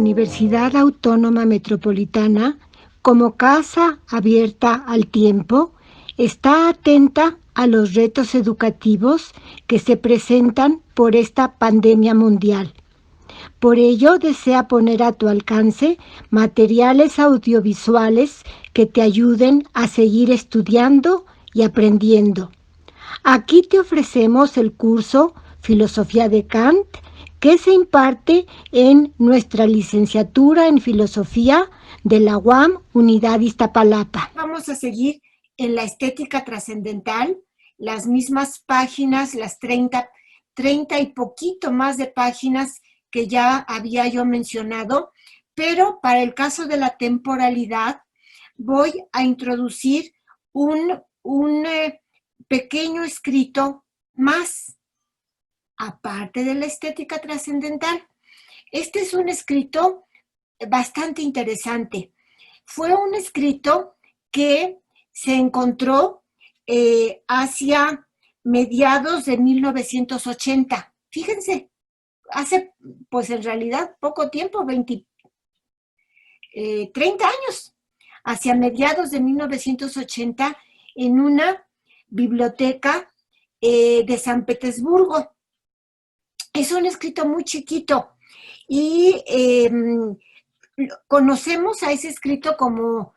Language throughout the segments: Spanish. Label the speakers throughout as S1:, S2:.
S1: Universidad Autónoma Metropolitana, como casa abierta al tiempo, está atenta a los retos educativos que se presentan por esta pandemia mundial. Por ello, desea poner a tu alcance materiales audiovisuales que te ayuden a seguir estudiando y aprendiendo. Aquí te ofrecemos el curso Filosofía de Kant, que se imparte en nuestra licenciatura en Filosofía de la UAM, Unidad Iztapalapa. Vamos a seguir en la estética trascendental, las mismas páginas, las 30 y poquito más de páginas que ya había yo mencionado, pero para el caso de la temporalidad voy a introducir un pequeño escrito más, aparte de la estética trascendental. Este es un escrito bastante interesante. Fue un escrito que se encontró hacia mediados de 1980. Fíjense, hace, pues en realidad, poco tiempo, 30 años, hacia mediados de 1980, en una biblioteca de San Petersburgo. Es un escrito muy chiquito y conocemos a ese escrito como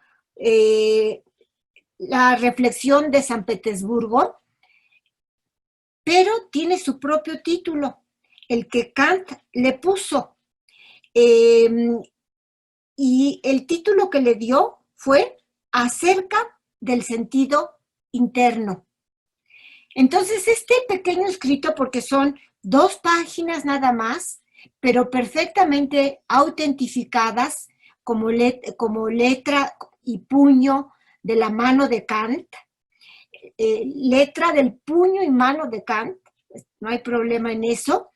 S1: la reflexión de San Petersburgo, pero tiene su propio título, el que Kant le puso. Y el título que le dio fue Acerca del sentido interno. Entonces, este pequeño escrito, porque son 2 páginas nada más, pero perfectamente autentificadas como letra y puño de la mano de Kant, letra del puño y mano de Kant, no hay problema en eso.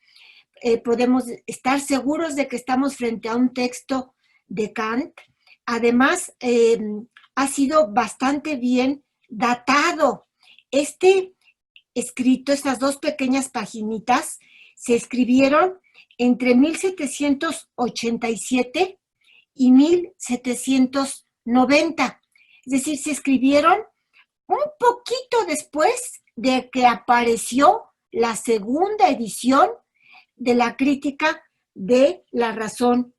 S1: Podemos estar seguros de que estamos frente a un texto de Kant. Además, ha sido bastante bien datado. Este escrito, estas 2 pequeñas paginitas, se escribieron entre 1787 y 1790. Es decir, se escribieron un poquito después de que apareció la segunda edición de la crítica de la razón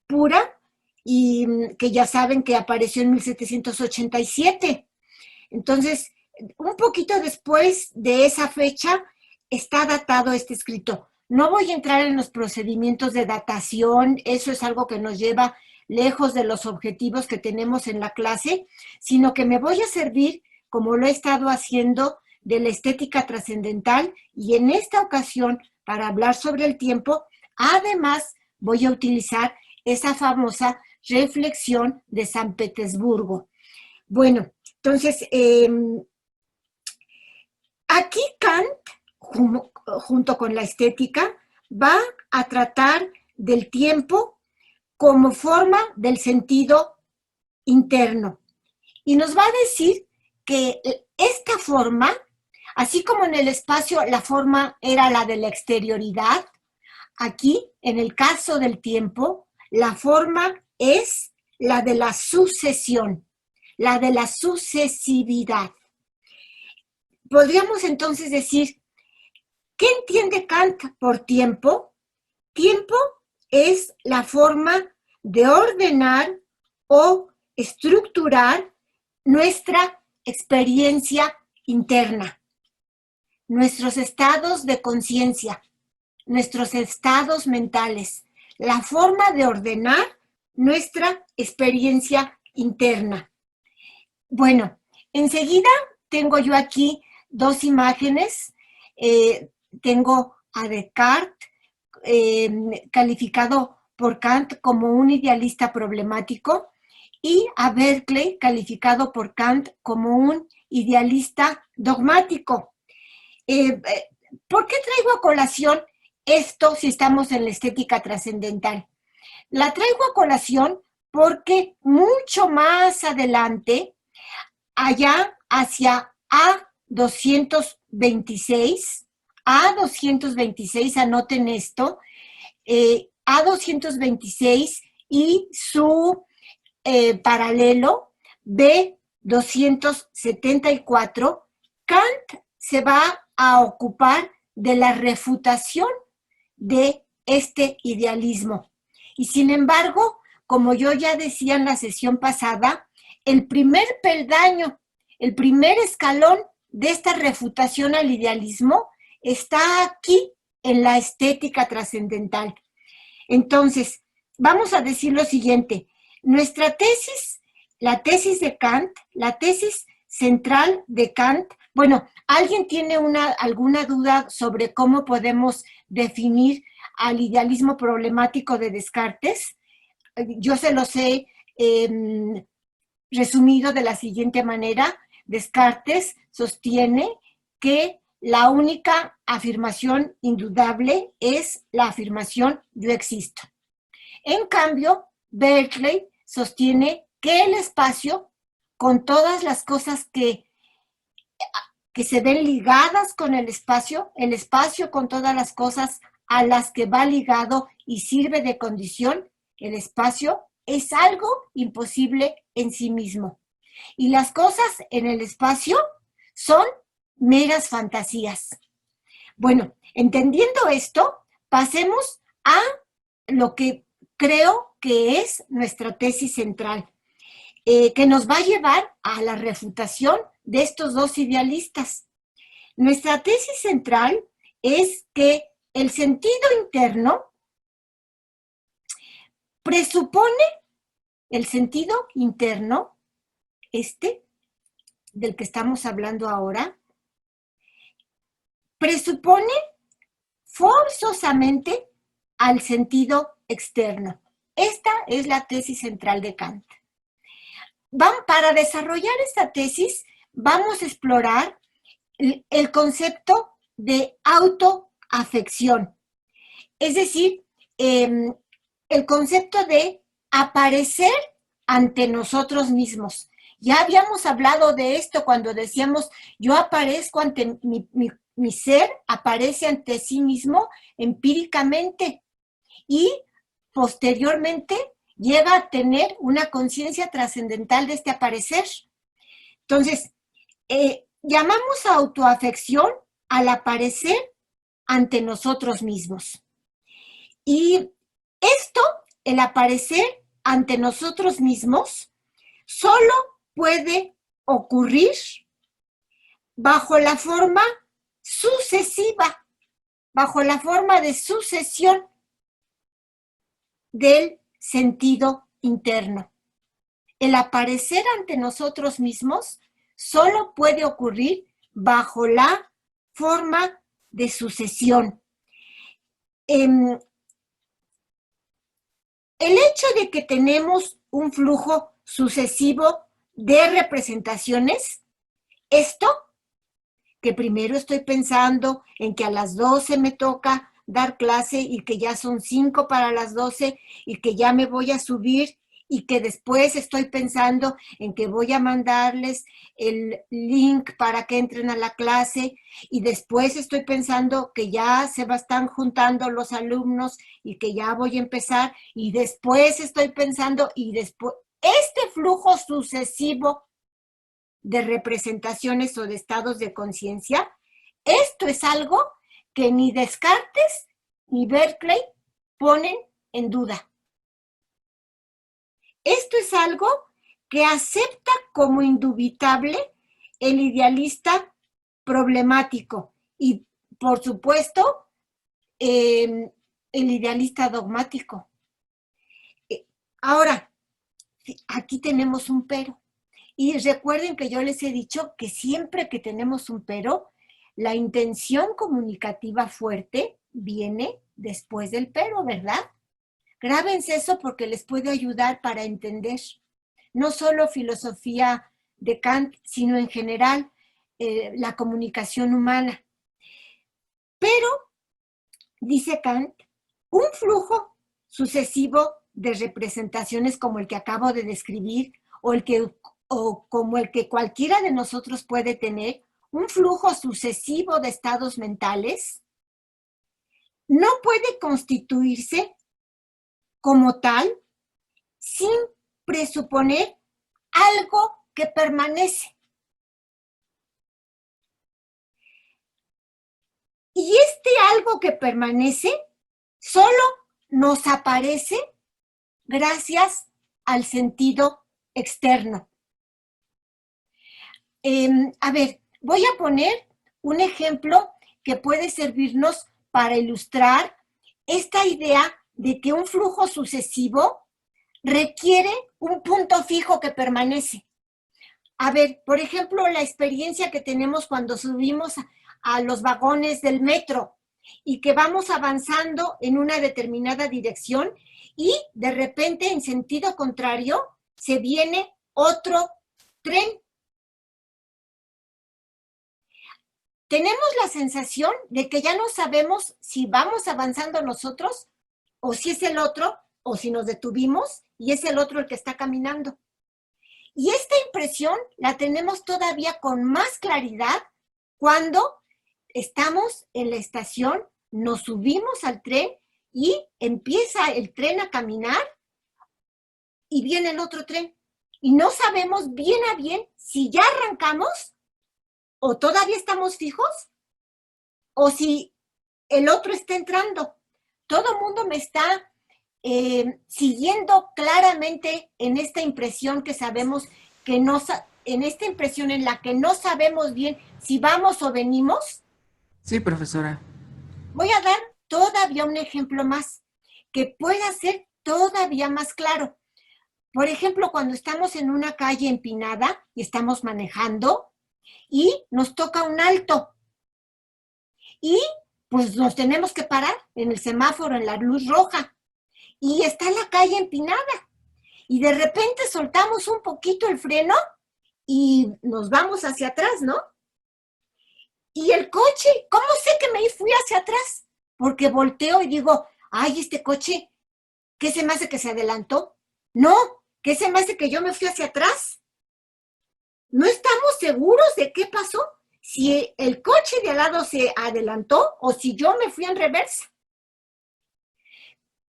S1: pura, y que ya saben que apareció en 1787. Entonces, un poquito después de esa fecha está datado este escrito. No voy a entrar en los procedimientos de datación, eso es algo que nos lleva lejos de los objetivos que tenemos en la clase, sino que me voy a servir, como lo he estado haciendo, de la estética trascendental, y en esta ocasión, para hablar sobre el tiempo, además voy a utilizar esa famosa reflexión de San Petersburgo. Bueno, entonces, aquí Kant, junto con la estética, va a tratar del tiempo como forma del sentido interno. Y nos va a decir que esta forma, así como en el espacio la forma era la de la exterioridad, aquí, en el caso del tiempo, la forma es la de la sucesión, la de la sucesividad. Podríamos entonces decir, ¿qué entiende Kant por tiempo? Tiempo es la forma de ordenar o estructurar nuestra experiencia interna, nuestros estados de conciencia, nuestros estados mentales, la forma de ordenar nuestra experiencia interna. Bueno, enseguida tengo yo aquí 2 imágenes. Tengo a Descartes, calificado por Kant como un idealista problemático, y a Berkeley, calificado por Kant como un idealista dogmático. ¿Por qué traigo a colación esto si estamos en la estética trascendental? La traigo a colación porque mucho más adelante, allá hacia A226, anoten esto, A226 y su paralelo B274, Kant se va a ocupar de la refutación de este idealismo. Y sin embargo, como yo ya decía en la sesión pasada, el primer peldaño, el primer escalón de esta refutación al idealismo está aquí en la estética trascendental. Entonces, vamos a decir lo siguiente. Nuestra tesis, la tesis de Kant, la tesis central de Kant, bueno, ¿alguien tiene alguna duda sobre cómo podemos definir al idealismo problemático de Descartes? Yo se los he resumido de la siguiente manera. Descartes sostiene que la única afirmación indudable es la afirmación yo existo. En cambio, Berkeley sostiene que el espacio, con todas las cosas que se ven ligadas con el espacio con todas las cosas a las que va ligado y sirve de condición, el espacio es algo imposible en sí mismo. Y las cosas en el espacio son meras fantasías. Bueno, entendiendo esto, pasemos a lo que creo que es nuestra tesis central, que nos va a llevar a la refutación de estos dos idealistas. Nuestra tesis central es que el sentido interno presupone, el sentido interno, del que estamos hablando ahora, presupone forzosamente al sentido externo. Esta es la tesis central de Kant. Para desarrollar esta tesis, vamos a explorar el concepto de autoafección, es decir, el concepto de aparecer ante nosotros mismos. Ya habíamos hablado de esto cuando decíamos, yo aparezco ante mi ser, aparece ante sí mismo empíricamente y posteriormente llega a tener una conciencia trascendental de este aparecer. Entonces, llamamos a autoafección al aparecer ante nosotros mismos. Y esto, el aparecer ante nosotros mismos, solo puede ocurrir bajo la forma sucesiva, bajo la forma de sucesión del sentido interno. El aparecer ante nosotros mismos solo puede ocurrir bajo la forma de sucesión. El hecho de que tenemos un flujo sucesivo de representaciones, esto que primero estoy pensando en que a las 12 me toca dar clase y que ya son 5 para las 12 y que ya me voy a subir y que después estoy pensando en que voy a mandarles el link para que entren a la clase y después estoy pensando que ya se están juntando los alumnos y que ya voy a empezar y después estoy pensando y después, este flujo sucesivo de representaciones o de estados de conciencia, esto es algo que ni Descartes ni Berkeley ponen en duda. Esto es algo que acepta como indubitable el idealista problemático y, por supuesto, el idealista dogmático. Ahora, aquí tenemos un pero. Y recuerden que yo les he dicho que siempre que tenemos un pero, la intención comunicativa fuerte viene después del pero, ¿verdad? Grábense eso porque les puede ayudar para entender no solo filosofía de Kant, sino en general la comunicación humana. Pero, dice Kant, un flujo sucesivo de representaciones como el que acabo de describir o como el que cualquiera de nosotros puede tener, un flujo sucesivo de estados mentales, no puede constituirse como tal sin presuponer algo que permanece. Y este algo que permanece solo nos aparece gracias al sentido externo. A ver, voy a poner un ejemplo que puede servirnos para ilustrar esta idea de que un flujo sucesivo requiere un punto fijo que permanece. A ver, por ejemplo, la experiencia que tenemos cuando subimos a los vagones del metro y que vamos avanzando en una determinada dirección y de repente en sentido contrario se viene otro tren. Tenemos la sensación de que ya no sabemos si vamos avanzando nosotros o si es el otro, o si nos detuvimos y es el otro el que está caminando. Y esta impresión la tenemos todavía con más claridad cuando estamos en la estación, nos subimos al tren y empieza el tren a caminar y viene el otro tren. Y no sabemos bien a bien si ya arrancamos o todavía estamos fijos o si el otro está entrando. Todo el mundo me está siguiendo claramente en esta impresión que sabemos que no, en esta impresión en la que no sabemos bien si vamos o venimos.
S2: Sí, profesora.
S1: Voy a dar todavía un ejemplo más que pueda ser todavía más claro. Por ejemplo, cuando estamos en una calle empinada y estamos manejando y nos toca un alto y pues nos tenemos que parar en el semáforo, en la luz roja. Y está la calle empinada. Y de repente soltamos un poquito el freno y nos vamos hacia atrás, ¿no? Y el coche, ¿cómo sé que me fui hacia atrás? Porque volteo y digo, ay, este coche, ¿qué se me hace que se adelantó? No, ¿qué se me hace que yo me fui hacia atrás? No estamos seguros de qué pasó, si el coche de al lado se adelantó o si yo me fui en reversa.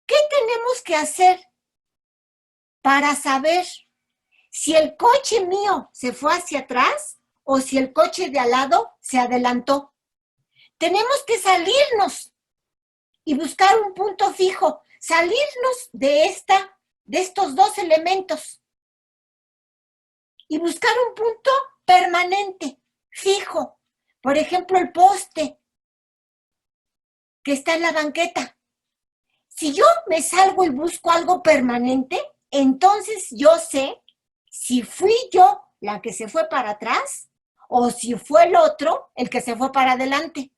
S1: ¿Qué tenemos que hacer para saber si el coche mío se fue hacia atrás o si el coche de al lado se adelantó? Tenemos que salirnos y buscar un punto fijo, salirnos de estos dos elementos y buscar un punto permanente, fijo. Por ejemplo, el poste que está en la banqueta. Si yo me salgo y busco algo permanente, entonces yo sé si fui yo la que se fue para atrás o si fue el otro el que se fue para adelante.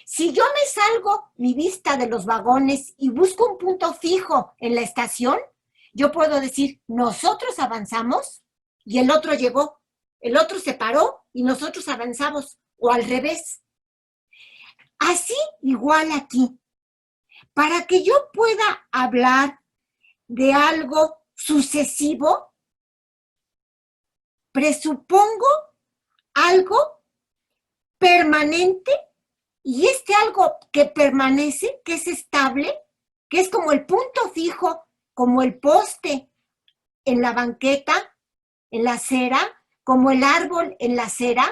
S1: Si yo me salgo mi vista de los vagones y busco un punto fijo en la estación, yo puedo decir, nosotros avanzamos y el otro llegó. El otro se paró y nosotros avanzamos, o al revés. Así igual aquí. Para que yo pueda hablar de algo sucesivo, presupongo algo permanente y este algo que permanece, que es estable, que es como el punto fijo, como el poste en la banqueta, en la acera, como el árbol en la acera,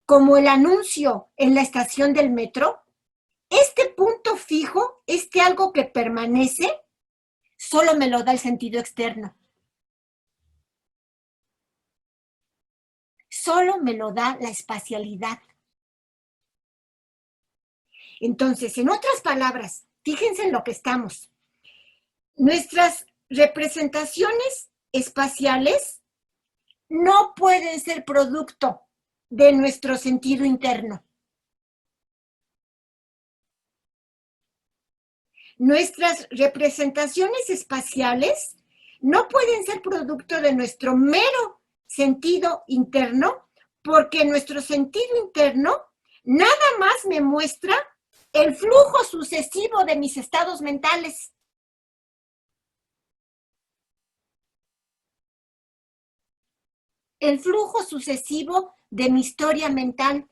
S1: como el anuncio en la estación del metro. Este punto fijo, este algo que permanece, solo me lo da el sentido externo. Solo me lo da la espacialidad. Entonces, en otras palabras, fíjense en lo que estamos. Nuestras representaciones espaciales no pueden ser producto de nuestro sentido interno. Nuestras representaciones espaciales no pueden ser producto de nuestro mero sentido interno, porque nuestro sentido interno nada más me muestra el flujo sucesivo de mis estados mentales. El flujo sucesivo de mi historia mental.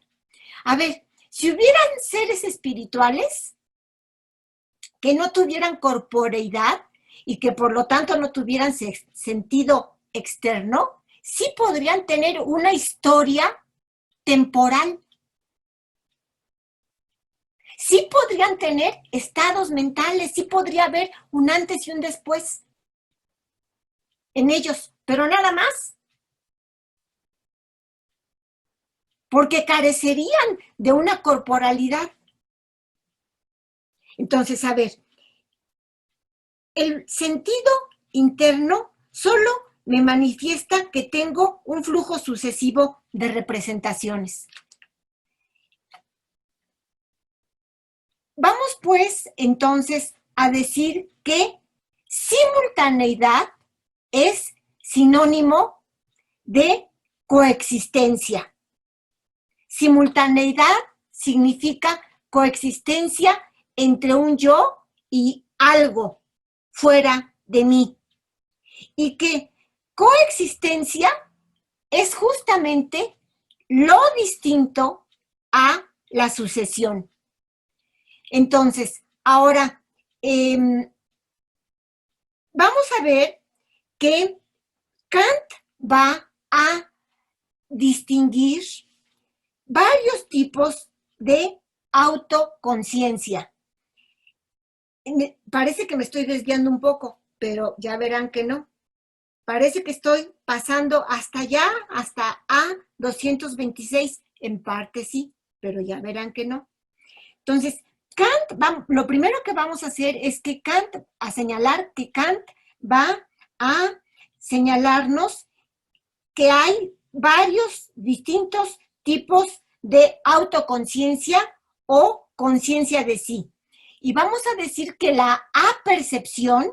S1: A ver, si hubieran seres espirituales que no tuvieran corporeidad y que por lo tanto no tuvieran sentido externo, sí podrían tener una historia temporal. Sí podrían tener estados mentales, sí podría haber un antes y un después en ellos, pero nada más. Porque carecerían de una corporalidad. Entonces, a ver, el sentido interno solo me manifiesta que tengo un flujo sucesivo de representaciones. Vamos pues entonces a decir que simultaneidad es sinónimo de coexistencia. Simultaneidad significa coexistencia entre un yo y algo fuera de mí. Y que coexistencia es justamente lo distinto a la sucesión. Entonces, ahora, vamos a ver que Kant va a distinguir varios tipos de autoconciencia. Parece que me estoy desviando un poco, pero ya verán que no. Parece que estoy pasando hasta allá, hasta A226. En parte sí, pero ya verán que no. Entonces, Kant, lo primero que vamos a hacer es que Kant va a señalarnos que hay varios distintos tipos de autoconciencia o conciencia de sí. Y vamos a decir que la apercepción,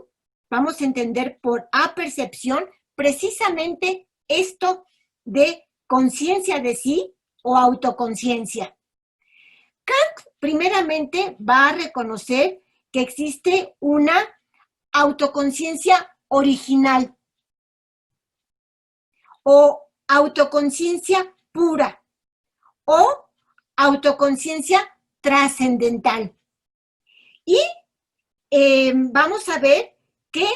S1: vamos a entender por apercepción precisamente esto de conciencia de sí o autoconciencia. Kant primeramente va a reconocer que existe una autoconciencia original o autoconciencia pura o autoconciencia trascendental. Y vamos a ver que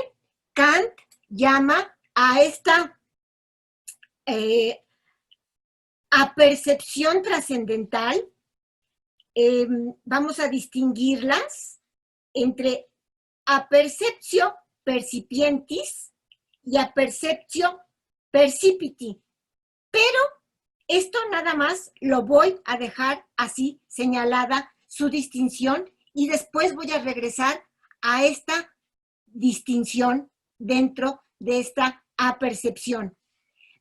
S1: Kant llama a esta apercepción trascendental, vamos a distinguirlas entre aperceptio percipientis y aperceptio percipiti. Pero esto nada más lo voy a dejar así señalada su distinción y después voy a regresar a esta distinción dentro de esta apercepción.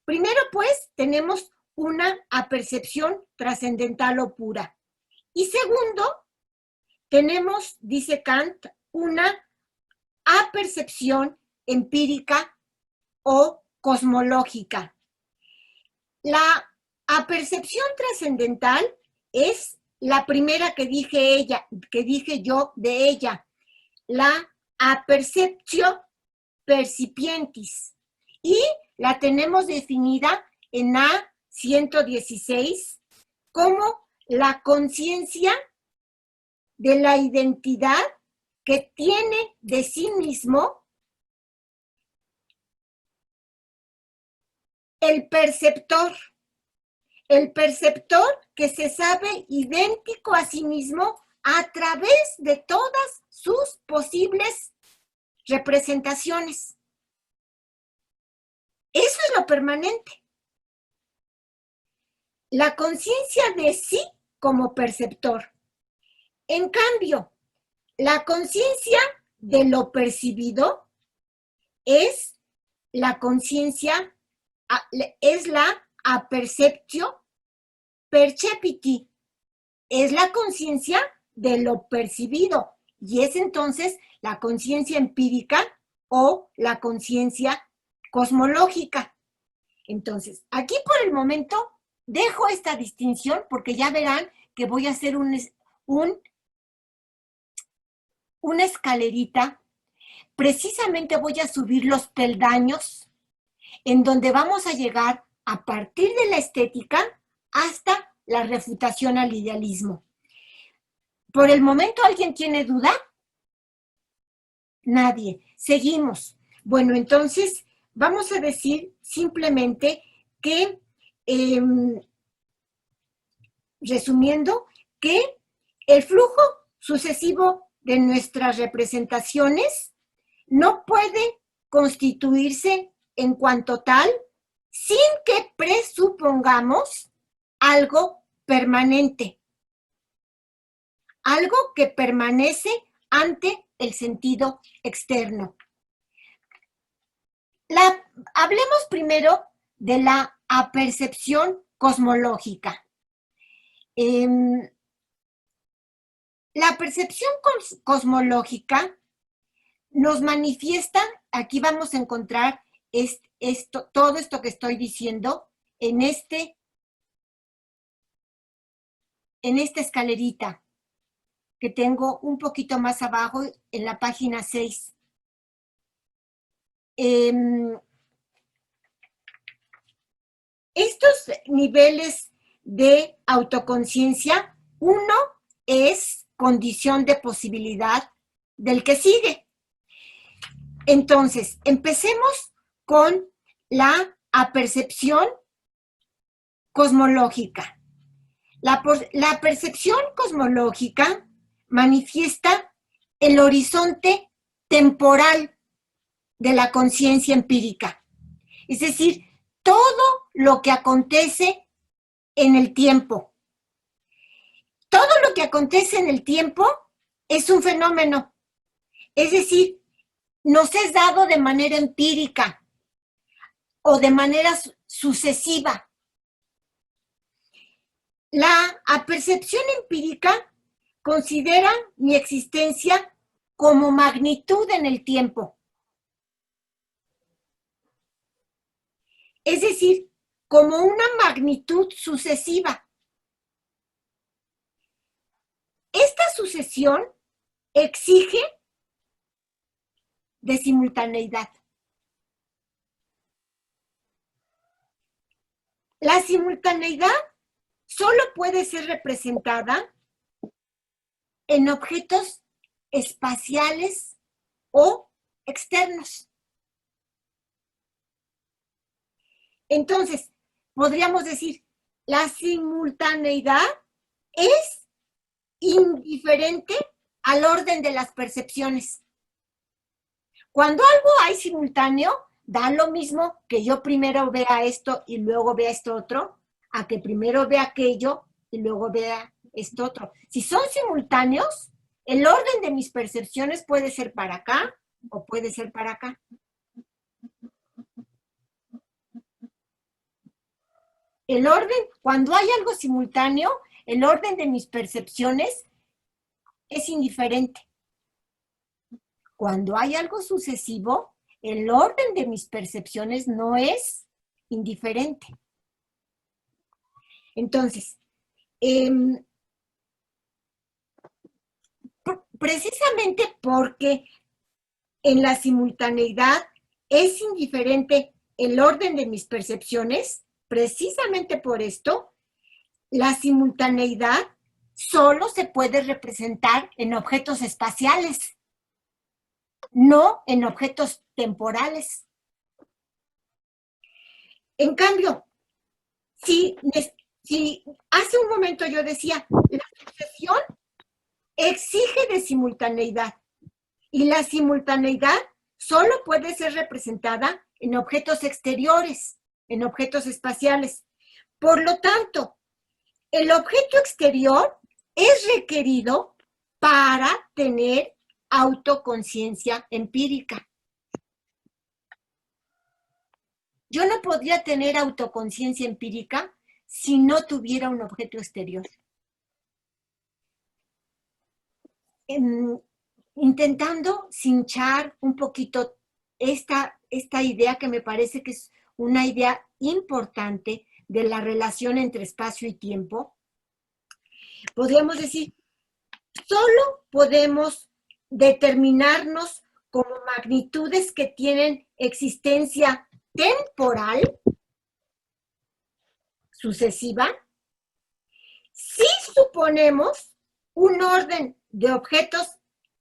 S1: Primero, pues, tenemos una apercepción trascendental o pura. Y segundo, tenemos, dice Kant, una apercepción empírica o cosmológica. La apercepción trascendental es la primera que dije yo de ella, la aperceptio percipientis. Y la tenemos definida en A116 como la conciencia de la identidad que tiene de sí mismo el perceptor que se sabe idéntico a sí mismo a través de todas sus posibles representaciones. Eso es lo permanente. La conciencia de sí como perceptor. En cambio, la conciencia de lo percibido es la conciencia, es la aperceptio percepiti, es la conciencia de lo percibido y es entonces la conciencia empírica o la conciencia cosmológica. Entonces, aquí por el momento dejo esta distinción porque ya verán que voy a hacer una escalerita. Precisamente voy a subir los peldaños en donde vamos a llegar a partir de la estética hasta la refutación al idealismo. ¿Por el momento alguien tiene duda? Nadie. Seguimos. Bueno, entonces vamos a decir simplemente que, resumiendo, que el flujo sucesivo de nuestras representaciones no puede constituirse en cuanto tal sin que presupongamos algo permanente, algo que permanece ante el sentido externo. Hablemos primero de la apercepción cosmológica. La percepción cosmológica nos manifiesta, aquí vamos a encontrar todo esto que estoy diciendo en esta escalerita que tengo un poquito más abajo en la página 6. Estos niveles de autoconciencia, uno es condición de posibilidad del que sigue. Entonces, empecemos con la apercepción cosmológica. La percepción cosmológica manifiesta el horizonte temporal de la conciencia empírica. Es decir, todo lo que acontece en el tiempo. Todo lo que acontece en el tiempo es un fenómeno. Es decir, nos es dado de manera empírica o de manera sucesiva. La apercepción empírica considera mi existencia como magnitud en el tiempo. Es decir, como una magnitud sucesiva. Esta sucesión exige de simultaneidad. La simultaneidad solo puede ser representada en objetos espaciales o externos. Entonces, podríamos decir, la simultaneidad es indiferente al orden de las percepciones. Cuando algo hay simultáneo, da lo mismo que yo primero vea esto y luego vea esto otro, a que primero vea aquello y luego vea esto otro. Si son simultáneos, el orden de mis percepciones puede ser para acá o puede ser para acá. El orden, cuando hay algo simultáneo, el orden de mis percepciones es indiferente. Cuando hay algo sucesivo, el orden de mis percepciones no es indiferente. Entonces, precisamente porque en la simultaneidad es indiferente el orden de mis percepciones, precisamente por esto, la simultaneidad solo se puede representar en objetos espaciales, no en objetos temporales. En cambio, si hace un momento yo decía, la sucesión exige de simultaneidad y la simultaneidad solo puede ser representada en objetos exteriores, en objetos espaciales. Por lo tanto, el objeto exterior es requerido para tener autoconciencia empírica. Yo no podría tener autoconciencia empírica si no tuviera un objeto exterior. Intentando cinchar un poquito esta idea que me parece que es una idea importante de la relación entre espacio y tiempo, podríamos decir, solo podemos determinarnos como magnitudes que tienen existencia temporal sucesiva si suponemos un orden de objetos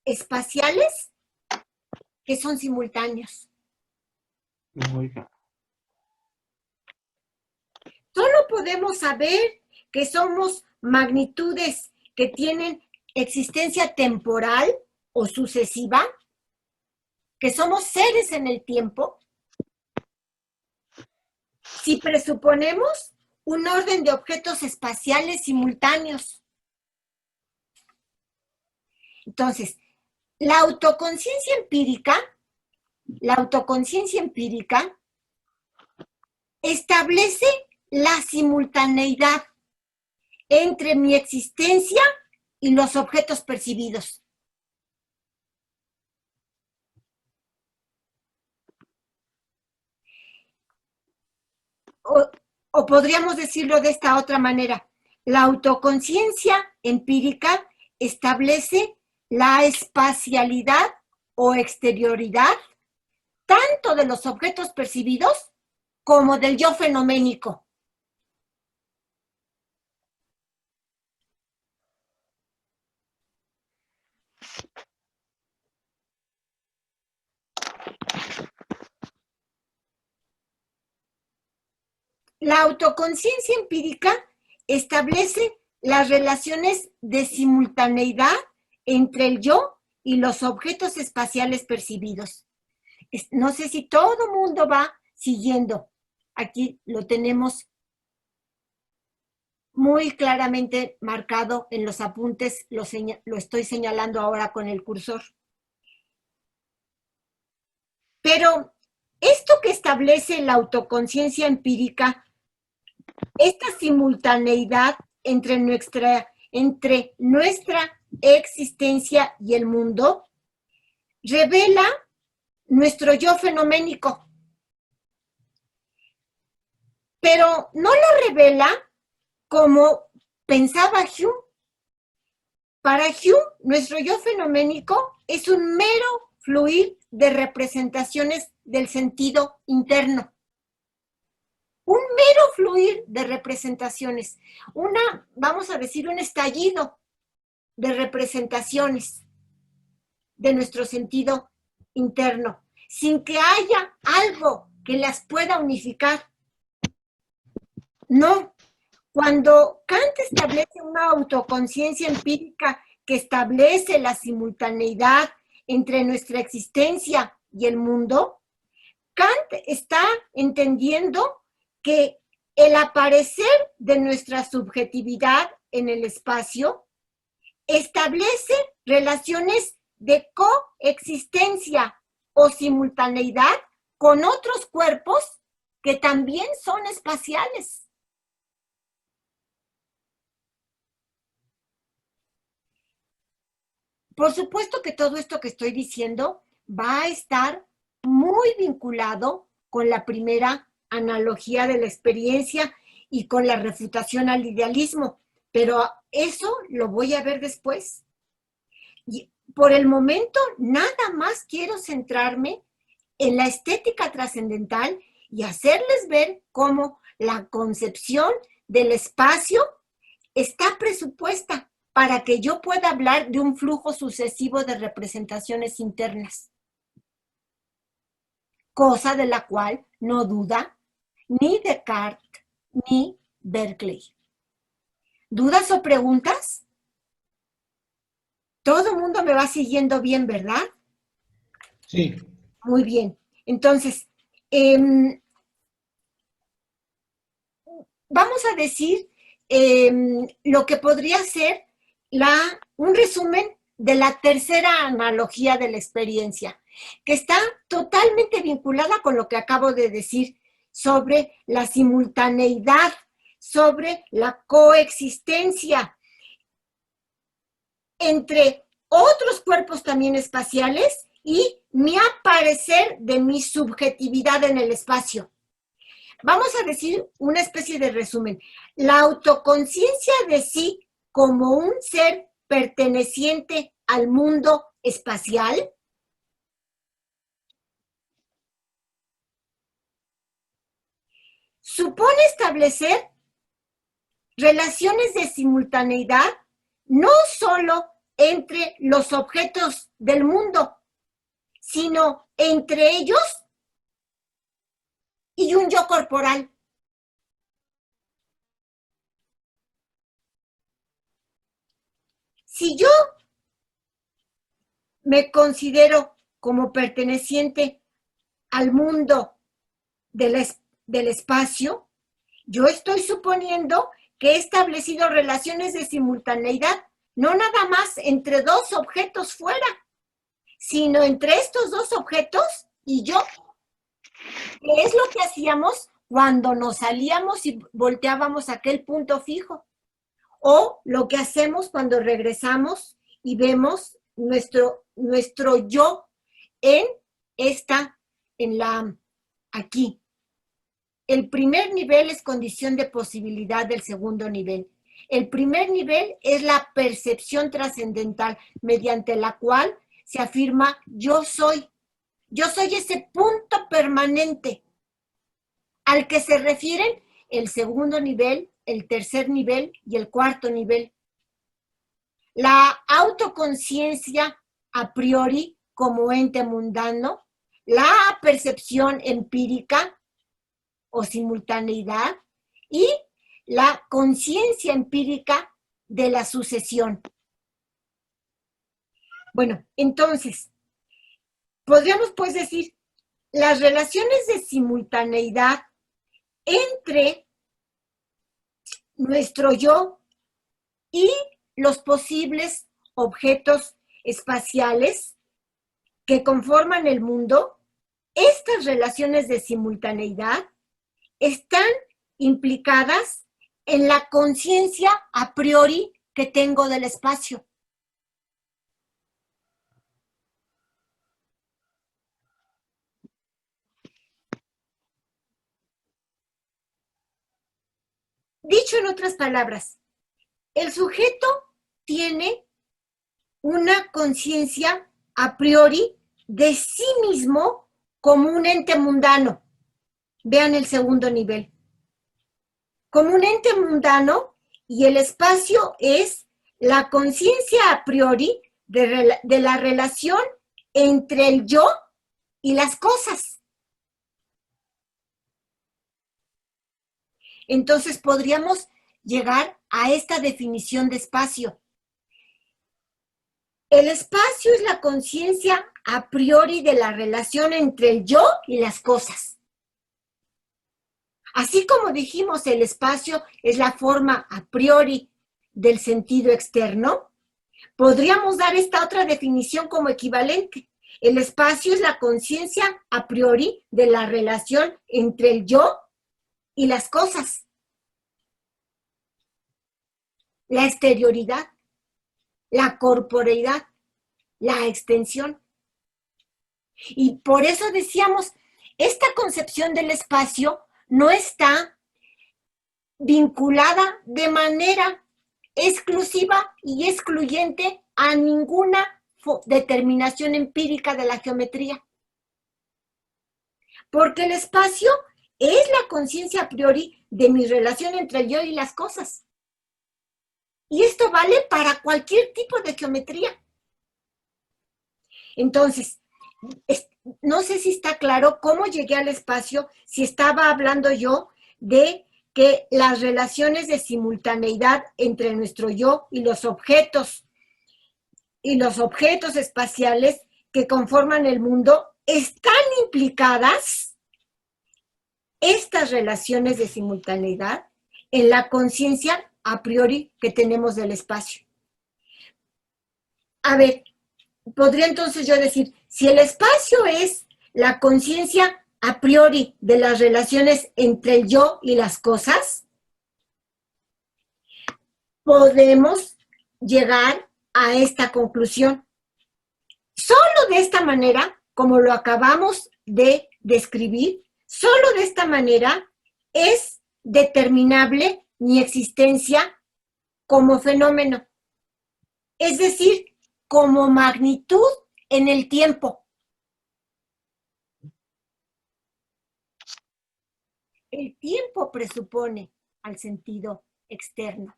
S1: espaciales que son simultáneos.
S2: Oiga.
S1: Solo podemos saber que somos magnitudes que tienen existencia temporal o sucesiva, que somos seres en el tiempo, si presuponemos un orden de objetos espaciales simultáneos. Entonces, la autoconciencia empírica establece la simultaneidad entre mi existencia y los objetos percibidos. O podríamos decirlo de esta otra manera, la autoconciencia empírica establece la espacialidad o exterioridad tanto de los objetos percibidos como del yo fenoménico. La autoconciencia empírica establece las relaciones de simultaneidad entre el yo y los objetos espaciales percibidos. No sé si todo el mundo va siguiendo. Aquí lo tenemos muy claramente marcado en los apuntes, lo estoy señalando ahora con el cursor. Pero esto que establece la autoconciencia empírica, esta simultaneidad entre nuestra existencia y el mundo, revela nuestro yo fenoménico. Pero no lo revela como pensaba Hume. Para Hume, nuestro yo fenoménico es un mero fluir de representaciones del sentido interno. Un mero fluir de representaciones. Vamos a decir, un estallido de representaciones de nuestro sentido interno, sin que haya algo que las pueda unificar. No. Cuando Kant establece una autoconciencia empírica que establece la simultaneidad entre nuestra existencia y el mundo, Kant está entendiendo que el aparecer de nuestra subjetividad en el espacio establece relaciones de coexistencia o simultaneidad con otros cuerpos que también son espaciales. Por supuesto que todo esto que estoy diciendo va a estar muy vinculado con la primera analogía de la experiencia y con la refutación al idealismo, pero eso lo voy a ver después. Y por el momento, nada más quiero centrarme en la estética trascendental y hacerles ver cómo la concepción del espacio está presupuesta para que yo pueda hablar de un flujo sucesivo de representaciones internas, cosa de la cual no duda ni Descartes ni Berkeley. ¿Dudas o preguntas? Todo el mundo me va siguiendo bien, ¿verdad?
S2: Sí.
S1: Muy bien. Entonces, vamos a decir lo que podría ser un resumen de la tercera analogía de la experiencia, que está totalmente vinculada con lo que acabo de decir sobre la simultaneidad, sobre la coexistencia entre otros cuerpos también espaciales y mi aparecer de mi subjetividad en el espacio. Vamos a decir una especie de resumen. La autoconciencia de sí como un ser perteneciente al mundo espacial supone establecer relaciones de simultaneidad no solo entre los objetos del mundo,
S3: sino entre ellos y un yo corporal. Si yo me considero como perteneciente al mundo del espacio, yo estoy suponiendo que he establecido relaciones de simultaneidad, no nada más entre dos objetos fuera, sino entre estos dos objetos y yo. ¿Qué es lo que hacíamos cuando nos salíamos y volteábamos a aquel punto fijo? O lo que hacemos cuando regresamos y vemos nuestro yo aquí. El primer nivel es condición de posibilidad del segundo nivel. El primer nivel es la percepción trascendental mediante la cual se afirma yo soy. Yo soy ese punto permanente al que se refieren el segundo nivel, el tercer nivel y el cuarto nivel. La autoconciencia a priori como ente mundano, la percepción empírica o simultaneidad y la conciencia empírica de la sucesión. Bueno, entonces, podríamos pues decir, las relaciones de simultaneidad entre nuestro yo y los posibles objetos espaciales que conforman el mundo, estas relaciones de simultaneidad están implicadas en la conciencia a priori que tengo del espacio. Dicho en otras palabras, el sujeto tiene una conciencia a priori de sí mismo como un ente mundano. Vean el segundo nivel. Como un ente mundano, y el espacio es la conciencia a priori de la relación entre el yo y las cosas. Entonces podríamos llegar a esta definición de espacio. El espacio es la conciencia a priori de la relación entre el yo y las cosas. Así como dijimos, el espacio es la forma a priori del sentido externo, podríamos dar esta otra definición como equivalente. El espacio es la conciencia a priori de la relación entre el yo y las cosas. La exterioridad, la corporeidad, la extensión. Y por eso decíamos, esta concepción del espacio no está vinculada de manera exclusiva y excluyente a ninguna determinación empírica de la geometría. Porque el espacio es la conciencia a priori de mi relación entre el yo y las cosas. Y esto vale para cualquier tipo de geometría. Entonces, no sé si está claro cómo llegué al espacio, si estaba hablando yo de que las relaciones de simultaneidad entre nuestro yo y los objetos espaciales que conforman el mundo están implicadas estas relaciones de simultaneidad en la conciencia a priori que tenemos del espacio. A ver, podría entonces yo decir, si el espacio es la conciencia a priori de las relaciones entre el yo y las cosas, podemos llegar a esta conclusión. Solo de esta manera, como lo acabamos de describir, solo de esta manera es determinable mi existencia como fenómeno. Es decir, como magnitud en el tiempo. El tiempo presupone al sentido externo.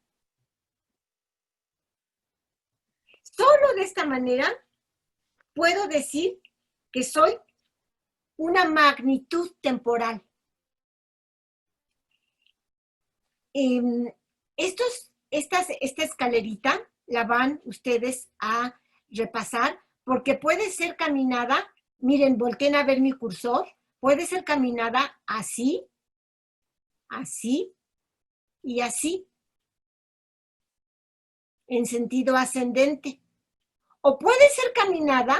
S3: Solo de esta manera puedo decir que soy una magnitud temporal. Esta escalerita la van ustedes a repasar porque puede ser caminada, miren, volteen a ver mi cursor, puede ser caminada así, así y así, en sentido ascendente. O puede ser caminada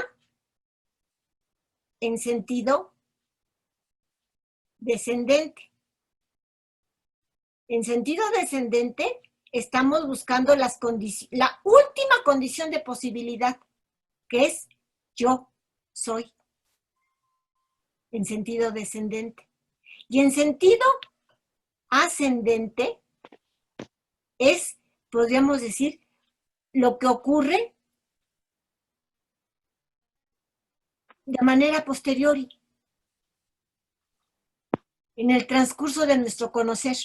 S3: en sentido descendente. En sentido descendente, estamos buscando la última condición de posibilidad, que es yo soy. En sentido descendente. Y en sentido ascendente es, podríamos decir, lo que ocurre de manera posteriori, en el transcurso de nuestro conocer.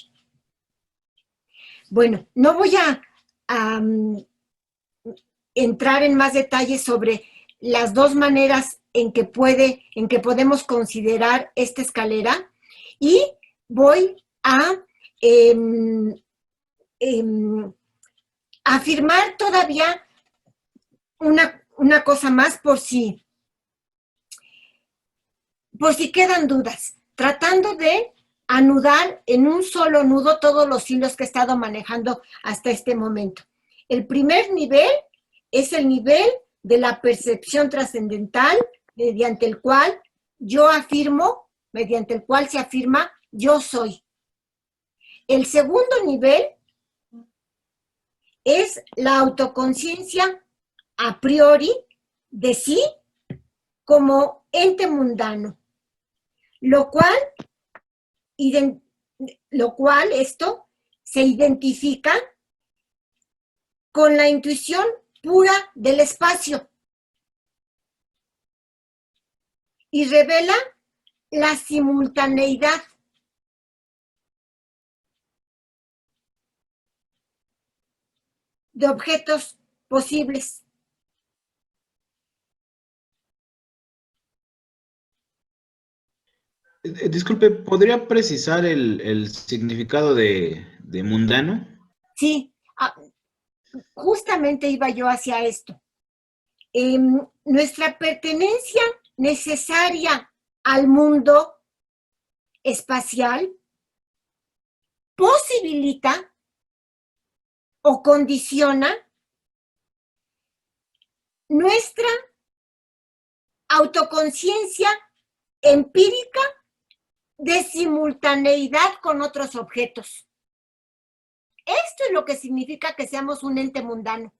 S3: Bueno, no voy a entrar en más detalles sobre las dos maneras en que podemos considerar esta escalera y voy a afirmar todavía una cosa más por si quedan dudas, tratando de anudar en un solo nudo todos los hilos que he estado manejando hasta este momento. El primer nivel es el nivel de la percepción trascendental, mediante el cual yo afirmo, mediante el cual se afirma yo soy. El segundo nivel es la autoconciencia a priori de sí como ente mundano, lo cual esto se identifica con la intuición pura del espacio y revela la simultaneidad de objetos posibles.
S2: Disculpe, ¿podría precisar el significado de mundano?
S3: Sí, justamente iba yo hacia esto. Nuestra pertenencia necesaria al mundo espacial posibilita o condiciona nuestra autoconciencia empírica de simultaneidad con otros objetos. Esto es lo que significa que seamos un ente mundano.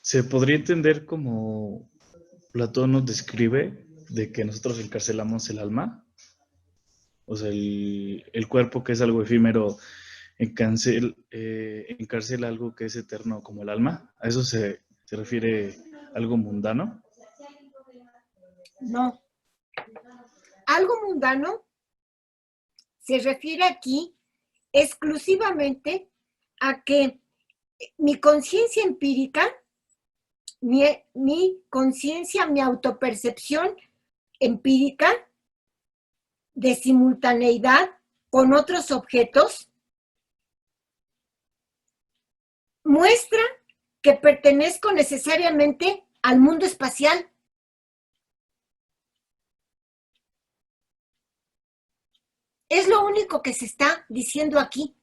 S4: Se podría entender como Platón nos describe de que nosotros encarcelamos el alma, o sea, el cuerpo que es algo efímero encarcela algo que es eterno como el alma. ¿A eso se refiere algo mundano?
S3: No. Algo mundano se refiere aquí exclusivamente a que mi conciencia empírica, mi conciencia, mi autopercepción empírica de simultaneidad con otros objetos muestra que pertenezco necesariamente al mundo espacial. Es lo único que se está diciendo aquí.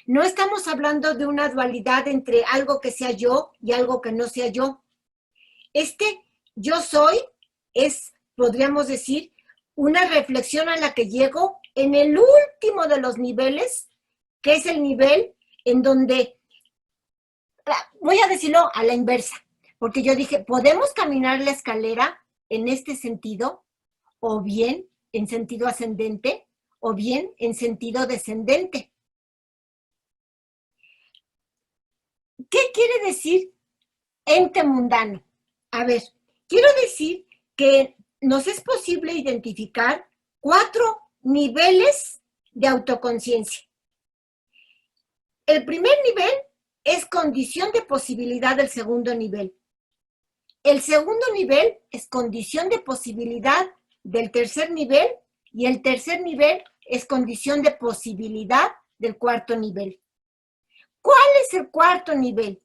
S3: No estamos hablando de una dualidad entre algo que sea yo y algo que no sea yo. Este yo soy es, podríamos decir, una reflexión a la que llego en el último de los niveles, que es el nivel en donde, voy a decirlo a la inversa, porque yo dije, podemos caminar la escalera en este sentido, o bien en sentido ascendente, o bien en sentido descendente. ¿Qué quiere decir ente mundano? A ver, quiero decir que nos es posible identificar 4 niveles de autoconciencia. El primer nivel es condición de posibilidad del segundo nivel. El segundo nivel es condición de posibilidad del tercer nivel y el tercer nivel es condición de posibilidad del cuarto nivel. ¿Cuál es el cuarto nivel?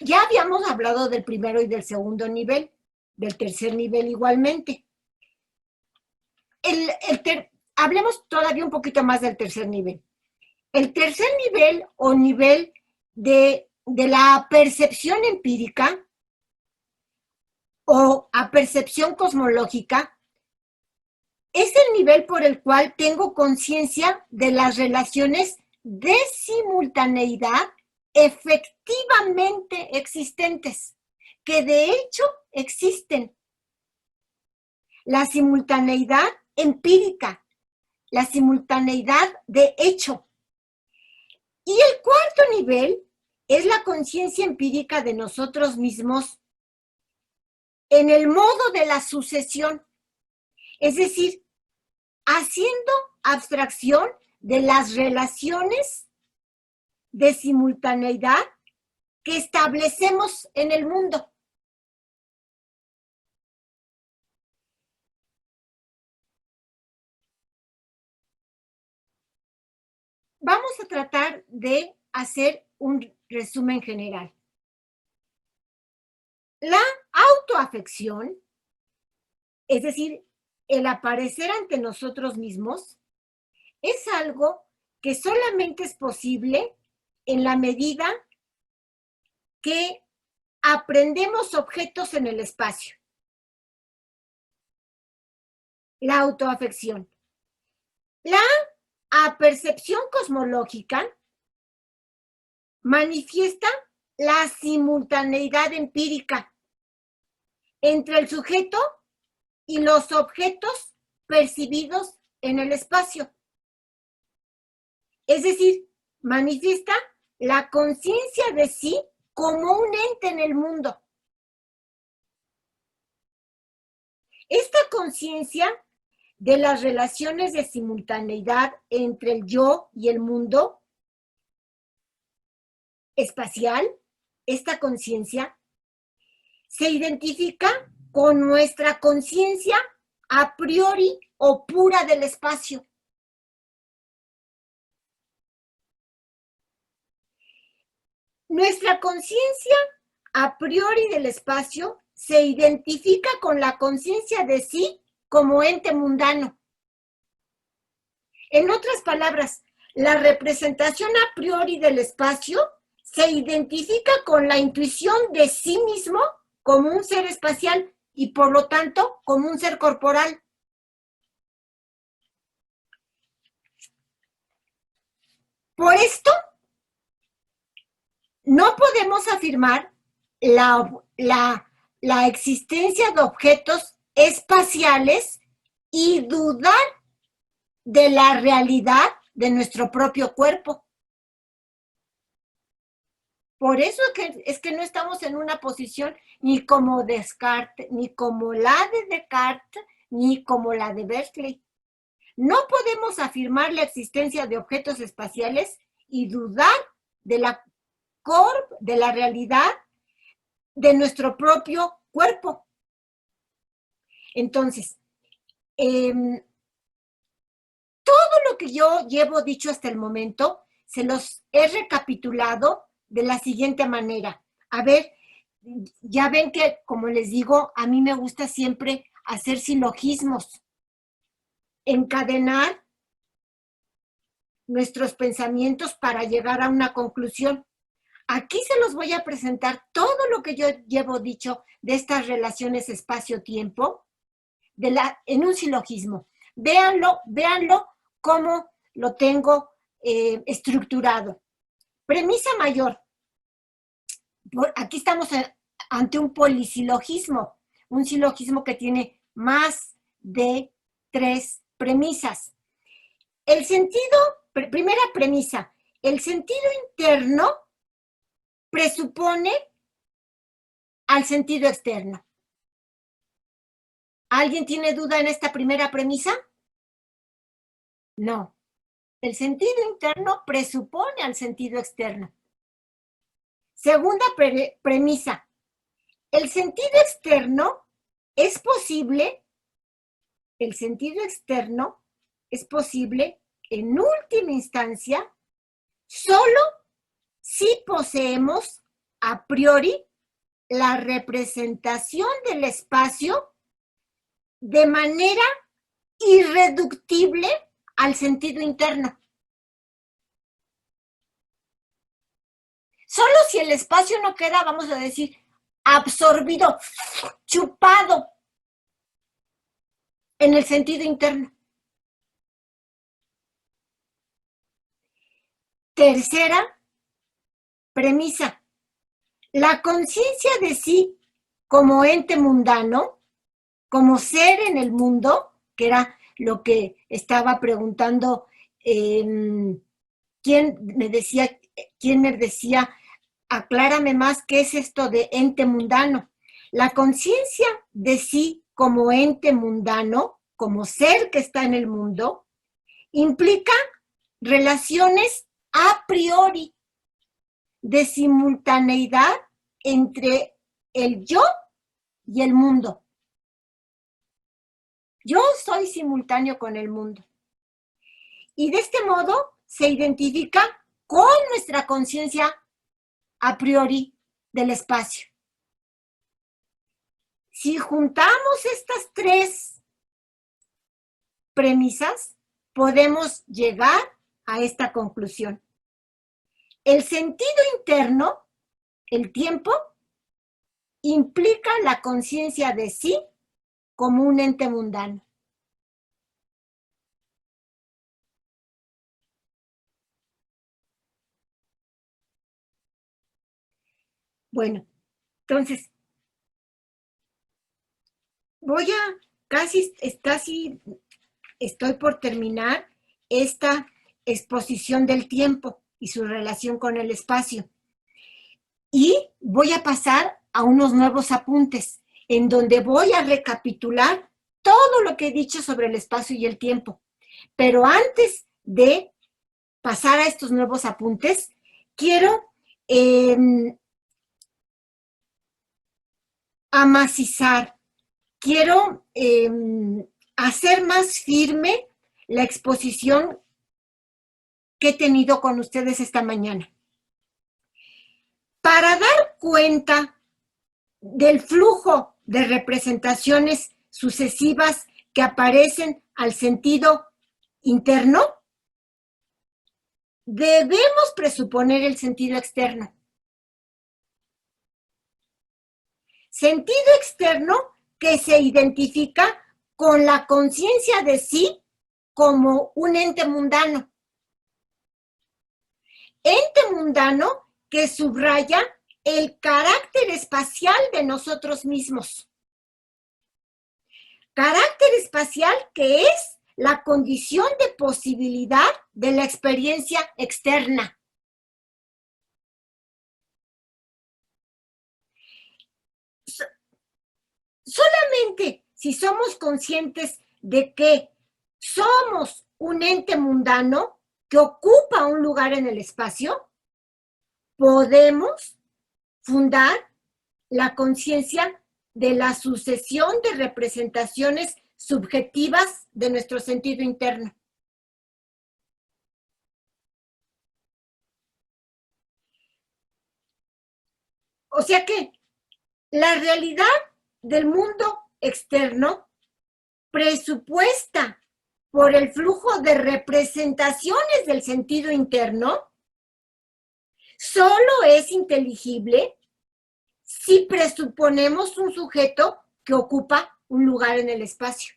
S3: Ya habíamos hablado del primero y del segundo nivel, del tercer nivel igualmente. Hablemos todavía un poquito más del tercer nivel. El tercer nivel o nivel de la percepción empírica o a percepción cosmológica es el nivel por el cual tengo conciencia de las relaciones de simultaneidad efectivamente existentes, que de hecho existen. La simultaneidad empírica, la simultaneidad de hecho. Y el cuarto nivel es la conciencia empírica de nosotros mismos en el modo de la sucesión, es decir, haciendo abstracción de las relaciones de simultaneidad que establecemos en el mundo. Vamos a tratar de hacer un resumen general. La autoafección, es decir, el aparecer ante nosotros mismos, es algo que solamente es posible en la medida que aprendemos objetos en el espacio. La autoafección. La apercepción cosmológica manifiesta la simultaneidad empírica entre el sujeto y los objetos percibidos en el espacio. Es decir, manifiesta la conciencia de sí como un ente en el mundo. Esta conciencia de las relaciones de simultaneidad entre el yo y el mundo espacial, esta conciencia se identifica con nuestra conciencia a priori o pura del espacio. Nuestra conciencia a priori del espacio se identifica con la conciencia de sí como ente mundano. En otras palabras, la representación a priori del espacio se identifica con la intuición de sí mismo como un ser espacial y por lo tanto como un ser corporal. Por esto, no podemos afirmar la existencia de objetos espaciales y dudar de la realidad de nuestro propio cuerpo. Por eso es que no estamos en una posición ni como Descartes, ni como la de Descartes, ni como la de Berkeley. No podemos afirmar la existencia de objetos espaciales y dudar de la realidad de nuestro propio cuerpo. Entonces, todo lo que yo llevo dicho hasta el momento, se los he recapitulado de la siguiente manera. A ver, ya ven que, como les digo, a mí me gusta siempre hacer silogismos, encadenar nuestros pensamientos para llegar a una conclusión. Aquí se los voy a presentar todo lo que yo llevo dicho de estas relaciones espacio-tiempo en un silogismo. Véanlo cómo lo tengo estructurado. Premisa mayor. Aquí estamos ante un polisilogismo, un silogismo que tiene más de 3 premisas. El sentido, primera premisa, el sentido interno presupone al sentido externo. ¿Alguien tiene duda en esta primera premisa? No. El sentido interno presupone al sentido externo. Segunda premisa. El sentido externo es posible, en última instancia, solo si poseemos a priori la representación del espacio de manera irreductible al sentido interno. Solo si el espacio no queda, vamos a decir, absorbido, chupado en el sentido interno. Tercera premisa. La conciencia de sí como ente mundano, como ser en el mundo, que era lo que estaba preguntando, ¿quién me decía, aclárame más qué es esto de ente mundano? La conciencia de sí como ente mundano, como ser que está en el mundo, implica relaciones a priori de simultaneidad entre el yo y el mundo. Yo soy simultáneo con el mundo. Y de este modo se identifica con nuestra conciencia a priori del espacio. Si juntamos estas tres premisas, podemos llegar a esta conclusión. El sentido interno, el tiempo, implica la conciencia de sí como un ente mundano. Bueno, entonces, casi estoy por terminar esta exposición del tiempo y su relación con el espacio. Y voy a pasar a unos nuevos apuntes, en donde voy a recapitular todo lo que he dicho sobre el espacio y el tiempo. Pero antes de pasar a estos nuevos apuntes, quiero amacizar, quiero hacer más firme la exposición que he tenido con ustedes esta mañana. Para dar cuenta del flujo de representaciones sucesivas que aparecen al sentido interno, debemos presuponer el sentido externo. Sentido externo que se identifica con la conciencia de sí como un ente mundano. Ente mundano que subraya el carácter espacial de nosotros mismos. Carácter espacial que es la condición de posibilidad de la experiencia externa. Solamente si somos conscientes de que somos un ente mundano que ocupa un lugar en el espacio, podemos fundar la conciencia de la sucesión de representaciones subjetivas de nuestro sentido interno. O sea que la realidad del mundo externo, presupuesta por el flujo de representaciones del sentido interno, solo es inteligible si presuponemos un sujeto que ocupa un lugar en el espacio.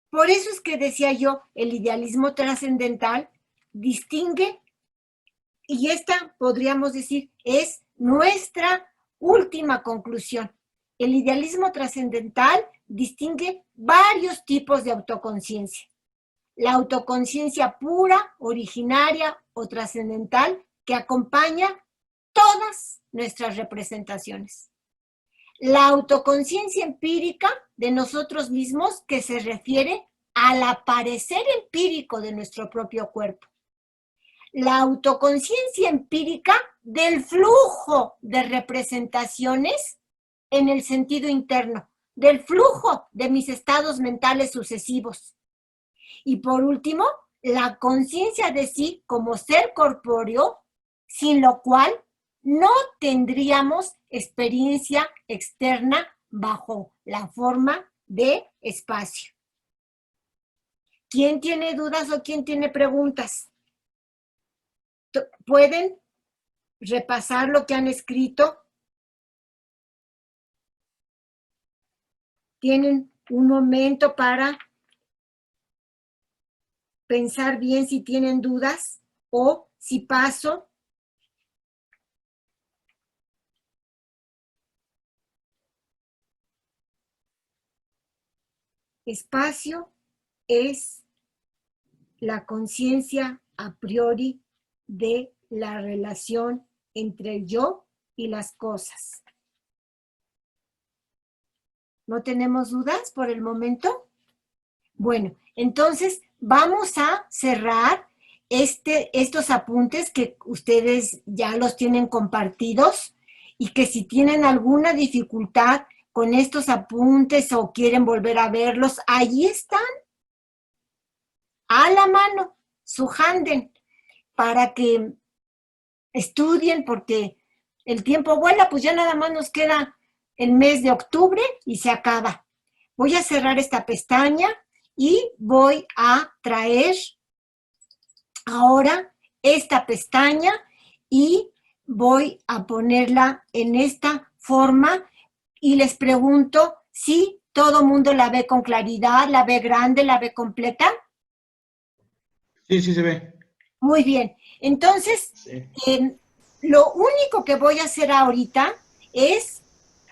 S3: Por eso es que decía yo, el idealismo trascendental distingue, y esta podríamos decir es nuestra última conclusión. El idealismo trascendental distingue varios tipos de autoconciencia. La autoconciencia pura, originaria o trascendental que acompaña todas nuestras representaciones. La autoconciencia empírica de nosotros mismos, que se refiere al aparecer empírico de nuestro propio cuerpo. La autoconciencia empírica del flujo de representaciones en el sentido interno, del flujo de mis estados mentales sucesivos. Y por último, la conciencia de sí como ser corpóreo, sin lo cual no tendríamos experiencia externa bajo la forma de espacio. ¿Quién tiene dudas o quién tiene preguntas? ¿Pueden repasar lo que han escrito? ¿Tienen un momento para pensar bien si tienen dudas o si paso? Espacio es la conciencia a priori de la relación entre el yo y las cosas. ¿No tenemos dudas por el momento? Bueno, entonces vamos a cerrar estos apuntes que ustedes ya los tienen compartidos y que si tienen alguna dificultad con estos apuntes o quieren volver a verlos, ahí están, a la mano, su handen, para que estudien, porque el tiempo vuela, pues ya nada más nos queda el mes de octubre y se acaba. Voy a cerrar esta pestaña y voy a traer ahora esta pestaña y voy a ponerla en esta forma y les pregunto si todo mundo la ve con claridad, la ve grande, la ve completa.
S2: Sí, sí se ve.
S3: Muy bien. Entonces,
S4: Sí.
S3: lo único que voy a hacer ahorita es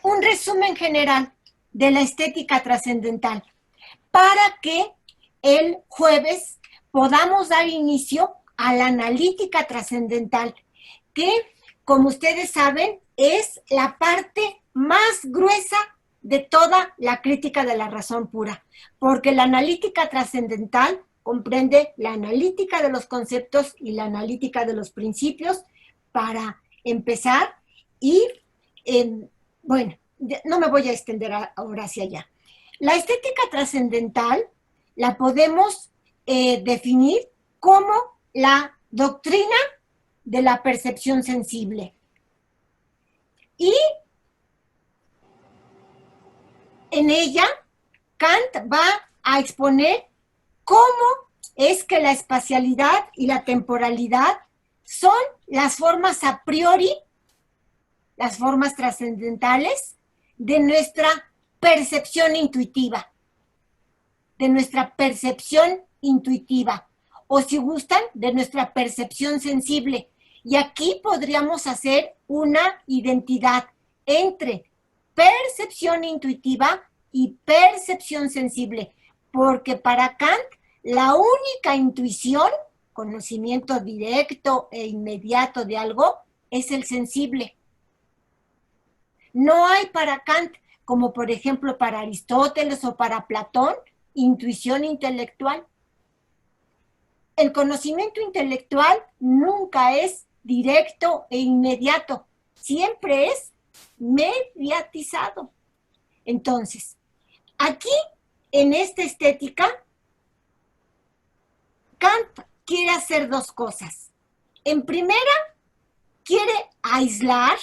S3: un resumen general de la estética trascendental para que el jueves podamos dar inicio a la analítica trascendental, que, como ustedes saben, es la parte más gruesa de toda la crítica de la razón pura, porque la analítica trascendental comprende la analítica de los conceptos y la analítica de los principios para empezar y, bueno, no me voy a extender ahora hacia allá. La estética trascendental la podemos definir como la doctrina de la percepción sensible. Y en ella, Kant va a exponer cómo es que la espacialidad y la temporalidad son las formas a priori, las formas trascendentales de nuestra percepción intuitiva, o si gustan, de nuestra percepción sensible. Y aquí podríamos hacer una identidad entre percepción intuitiva y percepción sensible, porque para Kant la única intuición, conocimiento directo e inmediato de algo, es el sensible. No hay para Kant, como por ejemplo para Aristóteles o para Platón, intuición intelectual. El conocimiento intelectual nunca es directo e inmediato, siempre es mediatizado. Entonces, aquí en esta estética, Kant quiere hacer dos cosas. En primera, quiere aislar,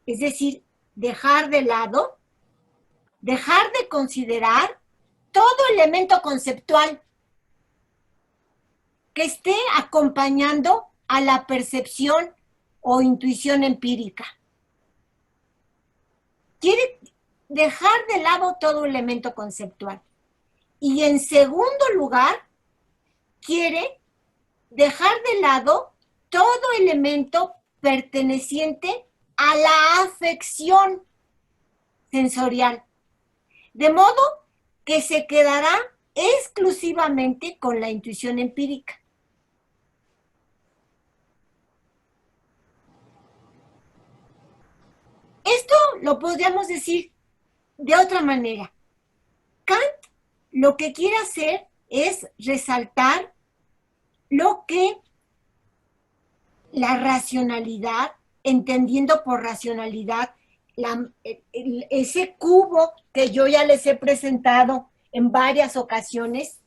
S3: es decir, dejar de lado, dejar de considerar todo elemento conceptual que esté acompañando a la percepción o intuición empírica. Quiere dejar de lado todo elemento conceptual. Y en segundo lugar, quiere dejar de lado todo elemento perteneciente a la afección sensorial. De modo que se quedará exclusivamente con la intuición empírica. lo podríamos decir de otra manera. Kant lo que quiere hacer es resaltar lo que la racionalidad, entendiendo por racionalidad ese cubo que yo ya les he presentado en varias ocasiones,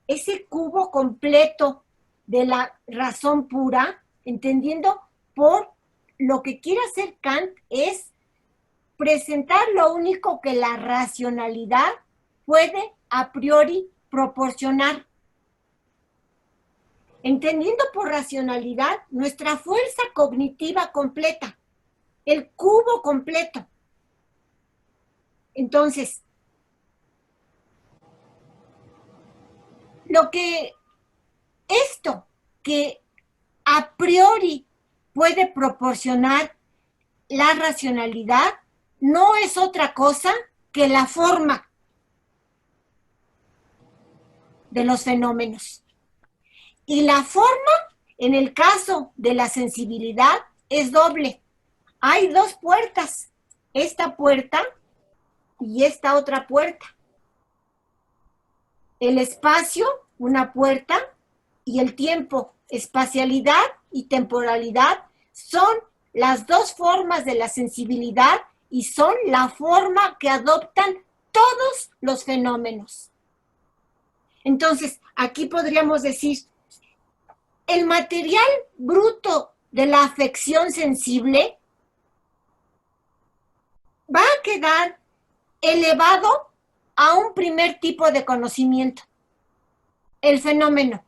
S3: ese cubo completo de la razón pura, entendiendo por lo que quiere hacer Kant es presentar lo único que la racionalidad puede a priori proporcionar. Entendiendo por racionalidad nuestra fuerza cognitiva completa, el cubo completo. Entonces, esto que a priori puede proporcionar la racionalidad no es otra cosa que la forma de los fenómenos. Y la forma, en el caso de la sensibilidad, es doble. Hay dos puertas, esta puerta y esta otra puerta. El espacio, una puerta, y el tiempo, espacialidad y temporalidad, son las dos formas de la sensibilidad y son la forma que adoptan todos los fenómenos. Entonces, aquí podríamos decir, el material bruto de la afección sensible va a quedar elevado a un primer tipo de conocimiento, el fenómeno,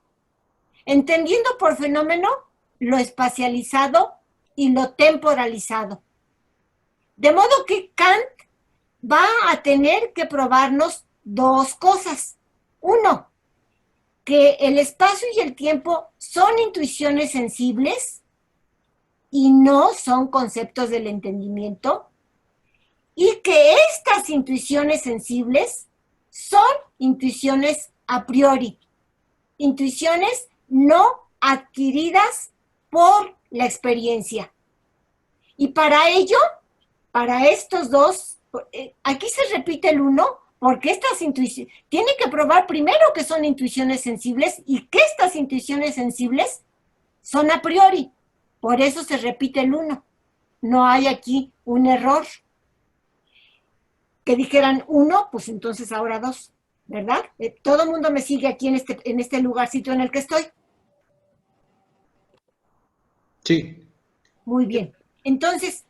S3: entendiendo por fenómeno lo espacializado y lo temporalizado. De modo que Kant va a tener que probarnos dos cosas. Uno, que el espacio y el tiempo son intuiciones sensibles y no son conceptos del entendimiento, y que estas intuiciones sensibles son intuiciones a priori, intuiciones no adquiridas por la experiencia. Y para ello, para estos dos, aquí se repite el uno, porque estas intuiciones, tiene que probar primero que son intuiciones sensibles y que estas intuiciones sensibles son a priori. Por eso se repite el uno. No hay aquí un error. Que dijeran uno, pues entonces ahora dos, ¿verdad? Todo el mundo me sigue aquí en este lugarcito en el que estoy.
S2: Sí.
S3: Muy bien. Entonces,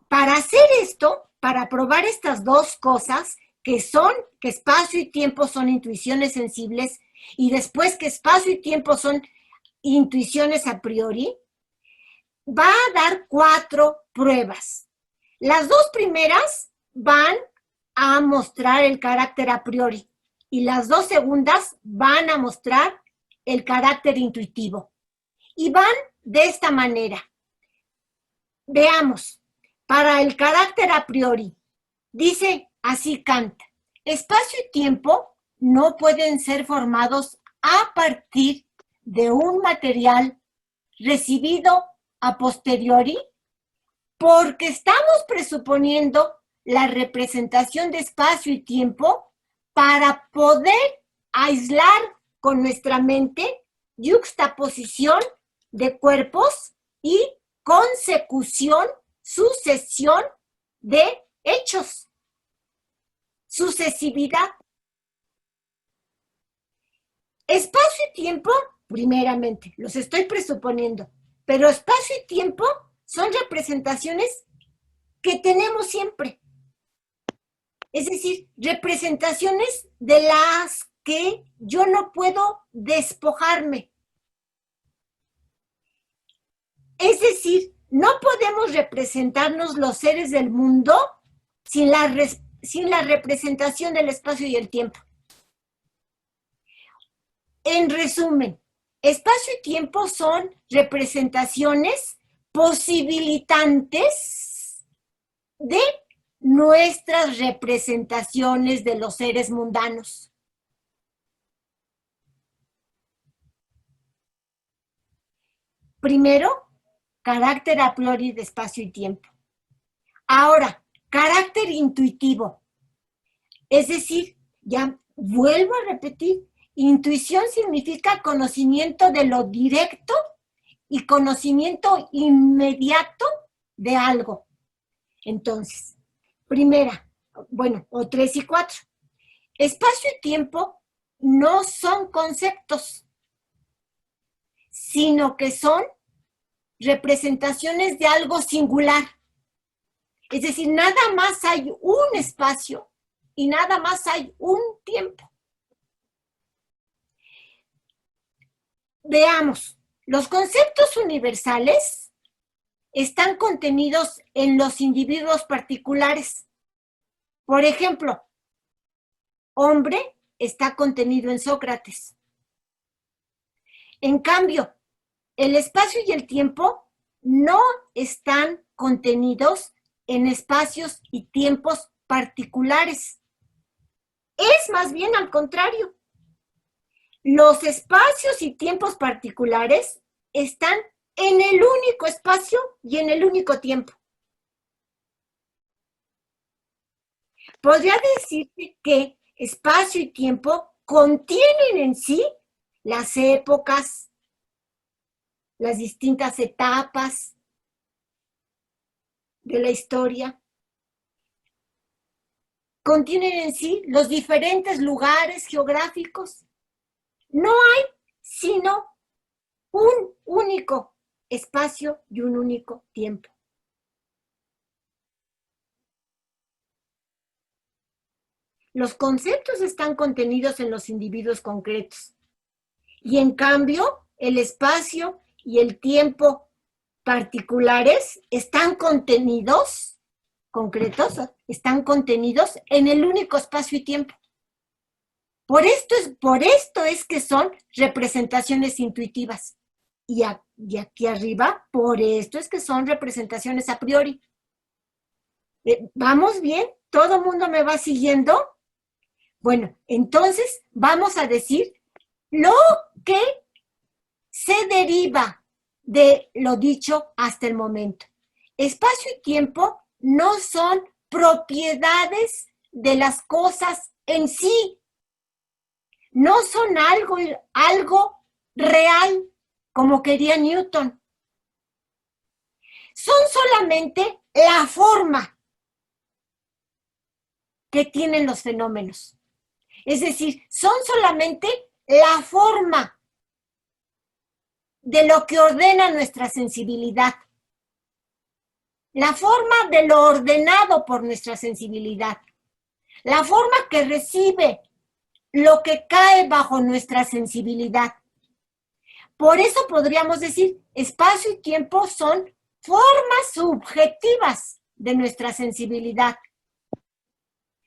S3: para hacer esto, para probar estas dos cosas, que espacio y tiempo son intuiciones sensibles, y después que espacio y tiempo son intuiciones a priori, va a dar 4 pruebas. Las dos primeras van a mostrar el carácter a priori y las dos segundas van a mostrar el carácter intuitivo. Y van de esta manera. Veamos, para el carácter a priori, dice así Kant, espacio y tiempo no pueden ser formados a partir de un material recibido a posteriori porque estamos presuponiendo la representación de espacio y tiempo para poder aislar con nuestra mente yuxtaposición de cuerpos y consecución, sucesión de hechos. Sucesividad. Espacio y tiempo, primeramente, los estoy presuponiendo, pero espacio y tiempo son representaciones que tenemos siempre. Es decir, representaciones de las que yo no puedo despojarme. Es decir, no podemos representarnos los seres del mundo sin la representación del espacio y el tiempo. En resumen, espacio y tiempo son representaciones posibilitantes de nuestras representaciones de los seres mundanos. Primero, carácter a priori de espacio y tiempo. Ahora, Carácter intuitivo. Es decir, ya vuelvo a repetir, intuición significa conocimiento de lo directo y conocimiento inmediato de algo. Entonces, primera, o 3 y 4. Espacio y tiempo no son conceptos, sino que son representaciones de algo singular. Es decir, nada más hay un espacio y nada más hay un tiempo. Veamos, los conceptos universales están contenidos en los individuos particulares. Por ejemplo, hombre está contenido en Sócrates. En cambio, el espacio y el tiempo no están contenidos en espacios y tiempos particulares. Es más bien al contrario. Los espacios y tiempos particulares están en el único espacio y en el único tiempo. Podría decirse que espacio y tiempo contienen en sí las épocas, las distintas etapas de la historia. Contienen en sí los diferentes lugares geográficos. No hay sino un único espacio y un único tiempo. Los conceptos están contenidos en los individuos concretos. Y en cambio, el espacio y el tiempo particulares están contenidos, concretos, están contenidos en el único espacio y tiempo. Por esto es que son representaciones intuitivas. Y aquí arriba, por esto es que son representaciones a priori. ¿Vamos bien? ¿Todo el mundo me va siguiendo? Bueno, entonces vamos a decir lo que se deriva de lo dicho hasta el momento. Espacio y tiempo no son propiedades de las cosas en sí. No son algo real, como quería Newton. Son solamente la forma que tienen los fenómenos. Es decir, son solamente la forma de lo que ordena nuestra sensibilidad. La forma de lo ordenado por nuestra sensibilidad. La forma que recibe lo que cae bajo nuestra sensibilidad. Por eso podríamos decir, espacio y tiempo son formas subjetivas de nuestra sensibilidad.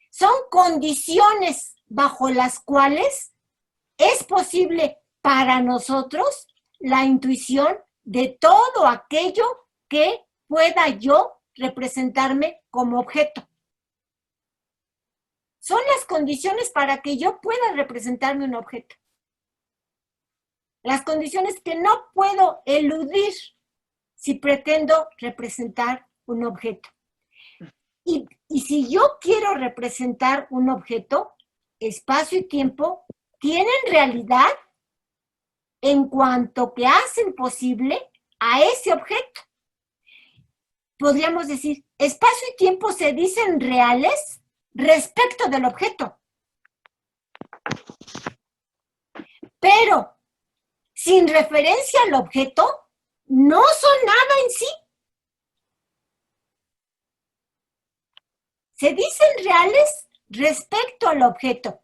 S3: Son condiciones bajo las cuales es posible para nosotros la intuición de todo aquello que pueda yo representarme como objeto. Son las condiciones para que yo pueda representarme un objeto. Las condiciones que no puedo eludir si pretendo representar un objeto. Y si yo quiero representar un objeto, espacio y tiempo tienen realidad en cuanto que hacen posible a ese objeto. Podríamos decir, espacio y tiempo se dicen reales respecto del objeto. Pero, sin referencia al objeto, no son nada en sí. Se dicen reales respecto al objeto.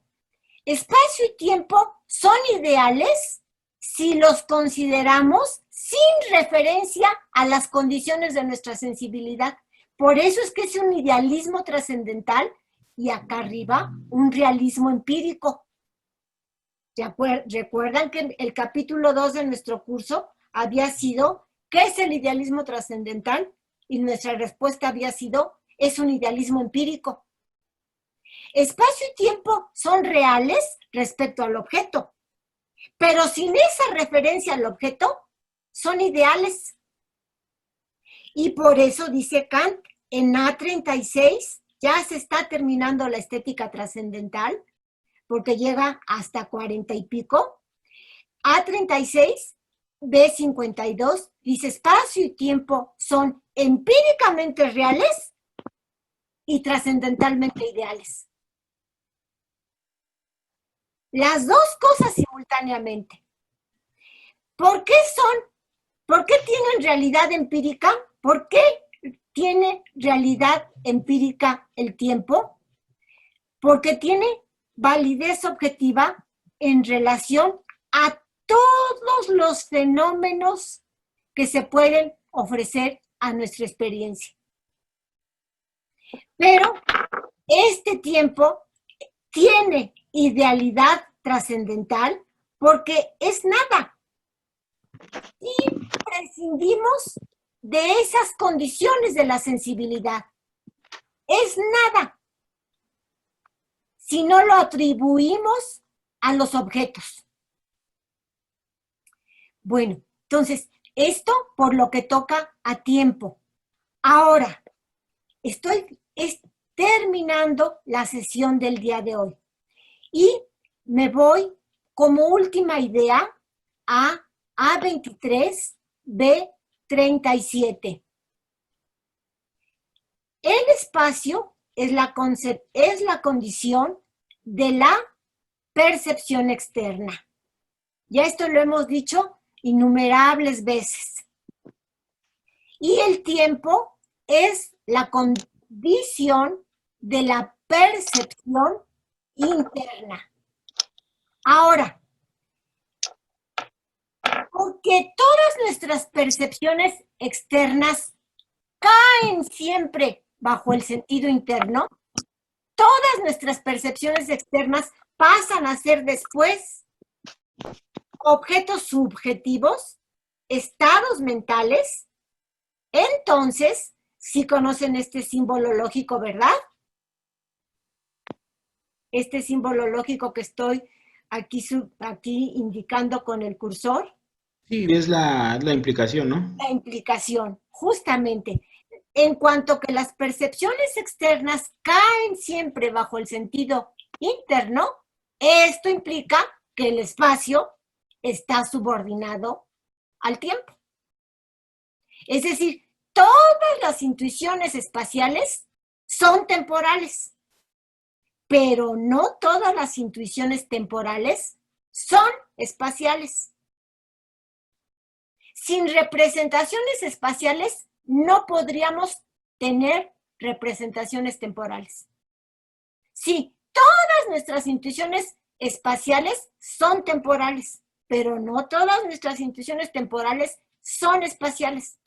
S3: Espacio y tiempo son ideales si los consideramos sin referencia a las condiciones de nuestra sensibilidad. Por eso es que es un idealismo trascendental y acá arriba un realismo empírico. ¿Recuerdan que el capítulo 2 de nuestro curso había sido ¿qué es el idealismo trascendental? Y nuestra respuesta había sido es un idealismo empírico. Espacio y tiempo son reales respecto al objeto, pero sin esa referencia al objeto, son ideales. Y por eso dice Kant, en A36 ya se está terminando la estética trascendental, porque llega hasta 40 y pico. A36, B52, dice espacio y tiempo son empíricamente reales y trascendentalmente ideales. Las dos cosas simultáneamente. ¿Por qué tienen realidad empírica? ¿Por qué tiene realidad empírica el tiempo? Porque tiene validez objetiva en relación a todos los fenómenos que se pueden ofrecer a nuestra experiencia. Pero este tiempo tiene idealidad trascendental porque es nada. Y prescindimos de esas condiciones de la sensibilidad. Es nada si no lo atribuimos a los objetos. Bueno, entonces, esto por lo que toca a tiempo. Ahora, estoy terminando la sesión del día de hoy y me voy como última idea a A23, B37. El espacio es la condición de la percepción externa. Ya esto lo hemos dicho innumerables veces. Y el tiempo es la condición de la percepción interna. Ahora, porque todas nuestras percepciones externas caen siempre bajo el sentido interno, todas nuestras percepciones externas pasan a ser después objetos subjetivos, estados mentales. Entonces, sí conocen este símbolo lógico, ¿verdad? Este símbolo lógico que estoy aquí indicando con el cursor.
S2: Sí, es la implicación, ¿no?
S3: La implicación, justamente. En cuanto que las percepciones externas caen siempre bajo el sentido interno, esto implica que el espacio está subordinado al tiempo. Es decir, todas las intuiciones espaciales son temporales, pero no todas las intuiciones temporales son espaciales. Sin representaciones espaciales no podríamos tener representaciones temporales. Sí, todas nuestras intuiciones espaciales son temporales, pero no todas nuestras intuiciones temporales son espaciales.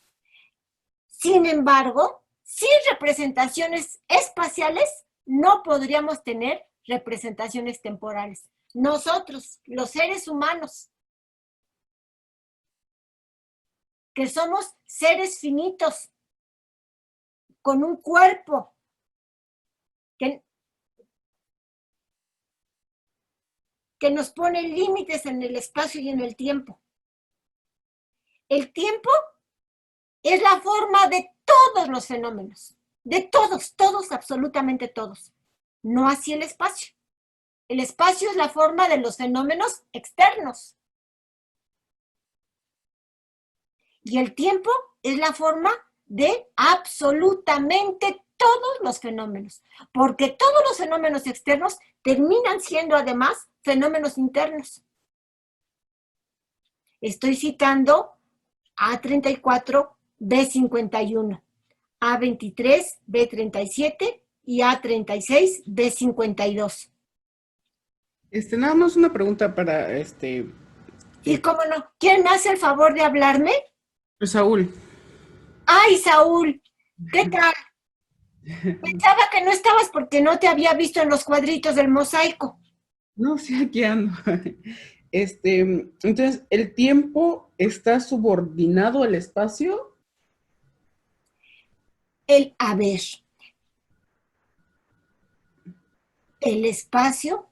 S3: Sin embargo, sin representaciones espaciales no podríamos tener representaciones temporales. Nosotros, los seres humanos, que somos seres finitos, con un cuerpo que nos pone límites en el espacio y en el tiempo. El tiempo es la forma de todos los fenómenos, de todos, absolutamente todos. No así el espacio. El espacio es la forma de los fenómenos externos. Y el tiempo es la forma de absolutamente todos los fenómenos, porque todos los fenómenos externos terminan siendo además fenómenos internos. Estoy citando A34, B51, A23, B37 y A36, B52.
S5: Nada más una pregunta para
S3: ¿Y cómo no? ¿Quién me hace el favor de hablarme?
S5: Saúl.
S3: ¡Ay, Saúl! ¿Qué tal? Pensaba que no estabas porque no te había visto en los cuadritos del mosaico.
S5: No, sí, aquí ando. Entonces, ¿el tiempo está subordinado al espacio?
S3: A ver, el espacio,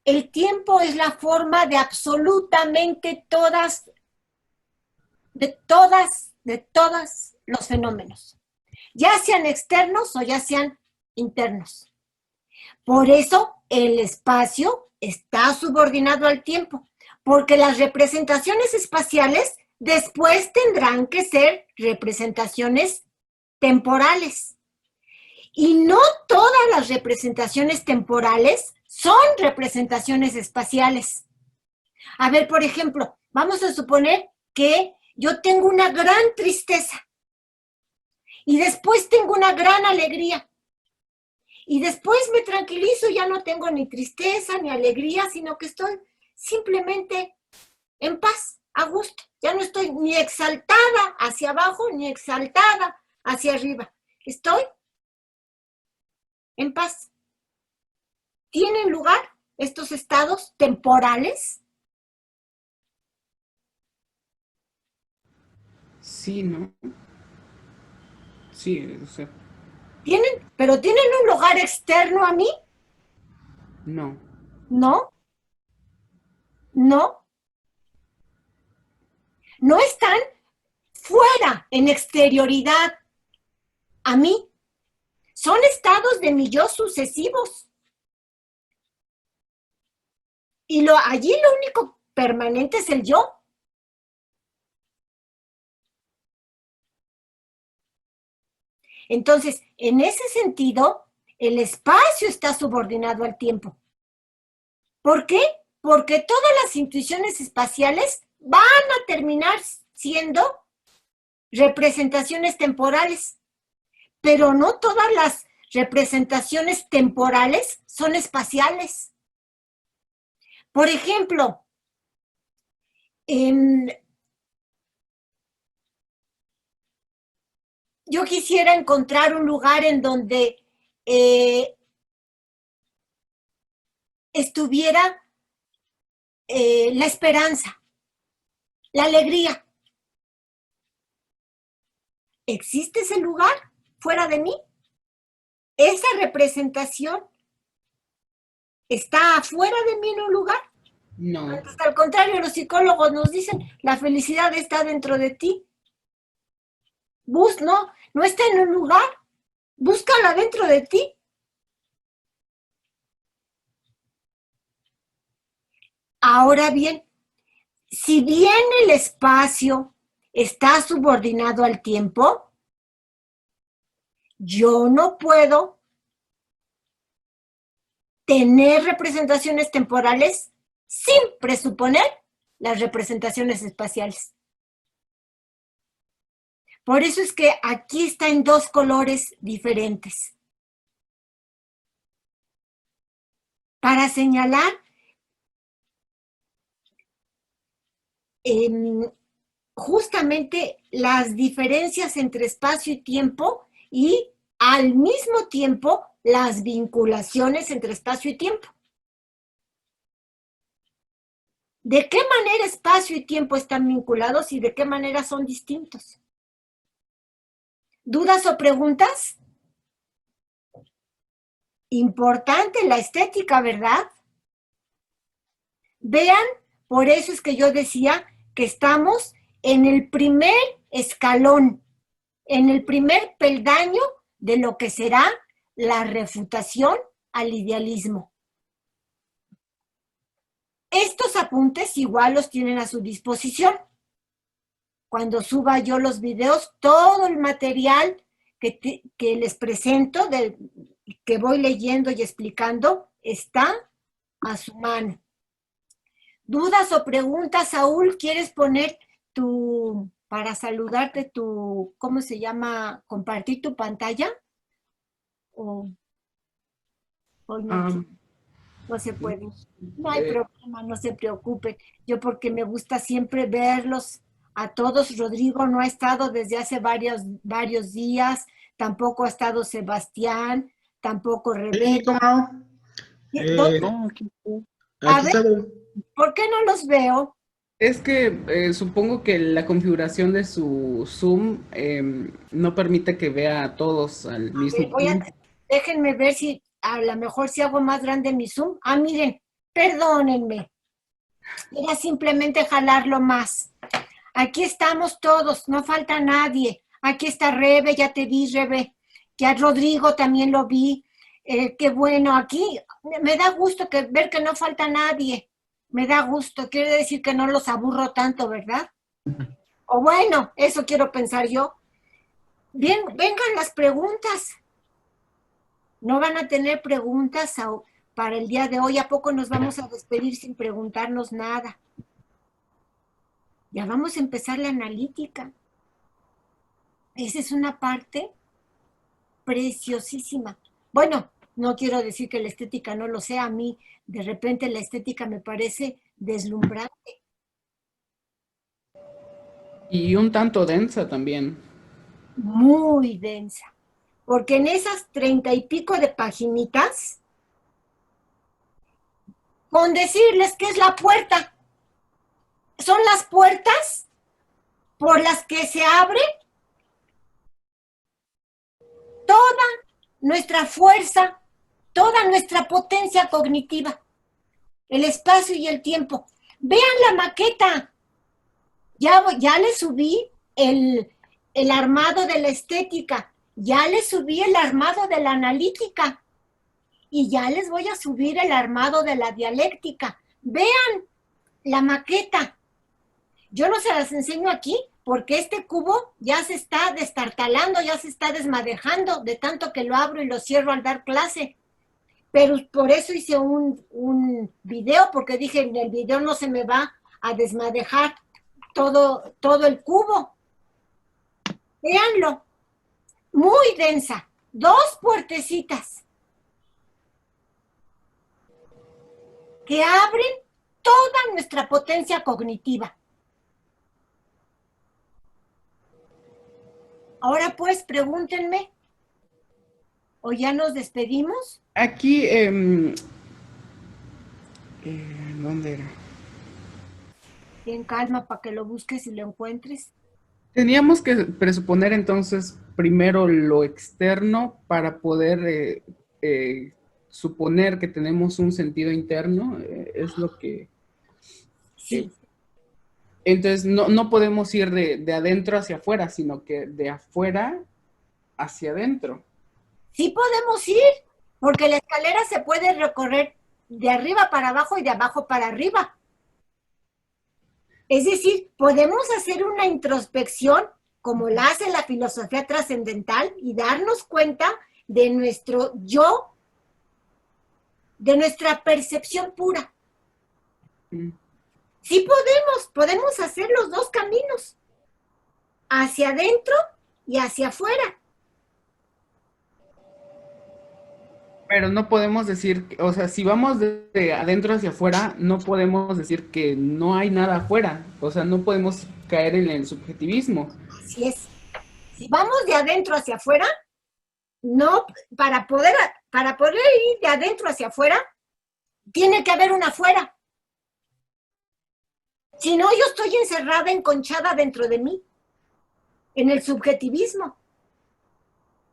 S3: el tiempo es la forma de absolutamente todas los fenómenos, ya sean externos o ya sean internos. Por eso el espacio está subordinado al tiempo, porque las representaciones espaciales después tendrán que ser representaciones temporales. Y no todas las representaciones temporales son representaciones espaciales. A ver, por ejemplo, vamos a suponer que yo tengo una gran tristeza y después tengo una gran alegría. Y después me tranquilizo, ya no tengo ni tristeza ni alegría, sino que estoy simplemente en paz, a gusto. Ya no estoy ni exaltada hacia abajo ni exaltada hacia arriba. Estoy en paz. ¿Tienen lugar estos estados temporales?
S5: Sí, ¿no? Sí, o sea,
S3: ¿Pero tienen un lugar externo a mí?
S5: no.
S3: ¿No? ¿No? No están fuera, en exterioridad a mí. Son estados de mi yo sucesivos. Y allí lo único permanente es el yo. Entonces, en ese sentido, el espacio está subordinado al tiempo. ¿Por qué? Porque todas las intuiciones espaciales van a terminar siendo representaciones temporales, pero no todas las representaciones temporales son espaciales. Por ejemplo, yo quisiera encontrar un lugar en donde estuviera la esperanza, la alegría. ¿Existe ese lugar fuera de mí? ¿Esa representación está afuera de mí en un lugar?
S5: No.
S3: Entonces, al contrario, los psicólogos nos dicen, la felicidad está dentro de ti. No está en un lugar, búscala dentro de ti. Ahora bien, si bien el espacio está subordinado al tiempo, yo no puedo tener representaciones temporales sin presuponer las representaciones espaciales. Por eso es que aquí está en dos colores diferentes. Para señalar justamente las diferencias entre espacio y tiempo y al mismo tiempo las vinculaciones entre espacio y tiempo. ¿De qué manera espacio y tiempo están vinculados y de qué manera son distintos? ¿Dudas o preguntas? Importante la estética, ¿verdad? Vean, por eso es que yo decía que estamos en el primer escalón, en el primer peldaño de lo que será la refutación al idealismo. Estos apuntes igual los tienen a su disposición. Cuando suba yo los videos, todo el material que les presento, que voy leyendo y explicando, está a su mano. ¿Dudas o preguntas, Saúl? ¿Quieres poner para saludarte ¿cómo se llama? ¿Compartir tu pantalla? ¿O no? No se puede. No hay problema, no se preocupe. Yo porque me gusta siempre verlos a todos. Rodrigo no ha estado desde hace varios días, tampoco ha estado Sebastián, tampoco
S2: Sí,
S3: Rebeca.
S2: ¿cómo no?
S3: A
S2: Aquí
S3: ver,
S2: estamos.
S3: ¿por qué no los veo?
S5: Es que supongo que la configuración de su Zoom no permite que vea a todos al mismo tiempo.
S3: Déjenme ver si a lo mejor si hago más grande mi Zoom. Ah, miren, perdónenme. Era simplemente jalarlo más. Aquí estamos todos, no falta nadie. Aquí está Rebe, ya te vi, Rebe. Ya Rodrigo también lo vi. Qué bueno, aquí me da gusto ver que no falta nadie. Me da gusto, quiere decir que no los aburro tanto, ¿verdad? O bueno, eso quiero pensar yo. Bien, vengan las preguntas. ¿No van a tener preguntas para el día de hoy? ¿A poco nos vamos a despedir sin preguntarnos nada? Ya vamos a empezar la analítica. Esa es una parte preciosísima. Bueno, no quiero decir que la estética no lo sea. A mí, de repente, la estética me parece deslumbrante.
S5: Y un tanto densa también.
S3: Muy densa. Porque en esas 30 y pico de paginitas, con decirles que es la puerta, son las puertas por las que se abre toda nuestra fuerza, toda nuestra potencia cognitiva, el espacio y el tiempo. Vean la maqueta. Ya le subí el armado de la estética, ya le subí el armado de la analítica y ya les voy a subir el armado de la dialéctica. Vean la maqueta. Yo no se las enseño aquí porque este cubo ya se está destartalando, ya se está desmadejando de tanto que lo abro y lo cierro al dar clase. Pero por eso hice un video, porque dije, en el video no se me va a desmadejar todo el cubo. Véanlo, muy densa, 2 puertecitas que abren toda nuestra potencia cognitiva. Ahora pues, pregúntenme, ¿o ya nos despedimos?
S5: Aquí, ¿dónde era?
S3: Ten calma para que lo busques y lo encuentres.
S5: Teníamos que presuponer entonces primero lo externo para poder suponer que tenemos un sentido interno, es lo que...
S3: Sí.
S5: Entonces no podemos ir de adentro hacia afuera, sino que de afuera hacia adentro.
S3: Sí podemos ir, porque la escalera se puede recorrer de arriba para abajo y de abajo para arriba. Es decir, podemos hacer una introspección como la hace la filosofía trascendental y darnos cuenta de nuestro yo, de nuestra percepción pura. Sí podemos hacer los 2 caminos, hacia adentro y hacia afuera.
S5: Pero no podemos decir, o sea, si vamos de adentro hacia afuera, no podemos decir que no hay nada afuera. O sea, no podemos caer en el subjetivismo.
S3: Así es. Si vamos de adentro hacia afuera, no, para poder ir de adentro hacia afuera, tiene que haber una afuera. Si no, yo estoy encerrada, enconchada dentro de mí, en el subjetivismo.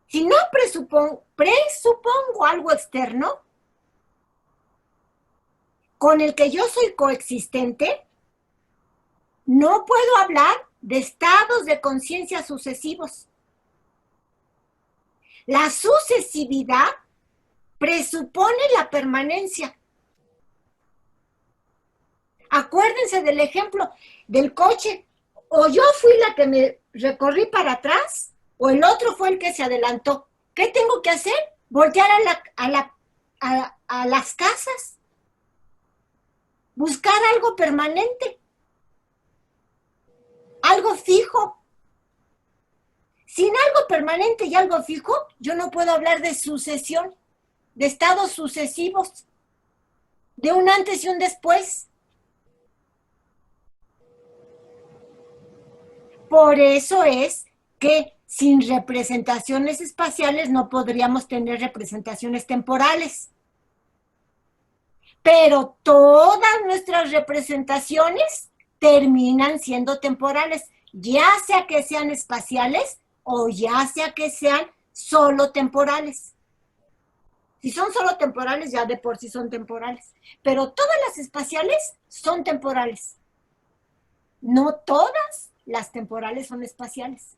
S3: Si no presupongo algo externo con el que yo soy coexistente, no puedo hablar de estados de conciencia sucesivos. La sucesividad presupone la permanencia. Acuérdense del ejemplo del coche. O yo fui la que me recorrí para atrás, o el otro fue el que se adelantó. ¿Qué tengo que hacer? Voltear a las casas. Buscar algo permanente. Algo fijo. Sin algo permanente y algo fijo, yo no puedo hablar de sucesión, de estados sucesivos, de un antes y un después. Por eso es que sin representaciones espaciales no podríamos tener representaciones temporales. Pero todas nuestras representaciones terminan siendo temporales, ya sea que sean espaciales o ya sea que sean solo temporales. Si son solo temporales, ya de por sí son temporales. Pero todas las espaciales son temporales. No todas las temporales son espaciales.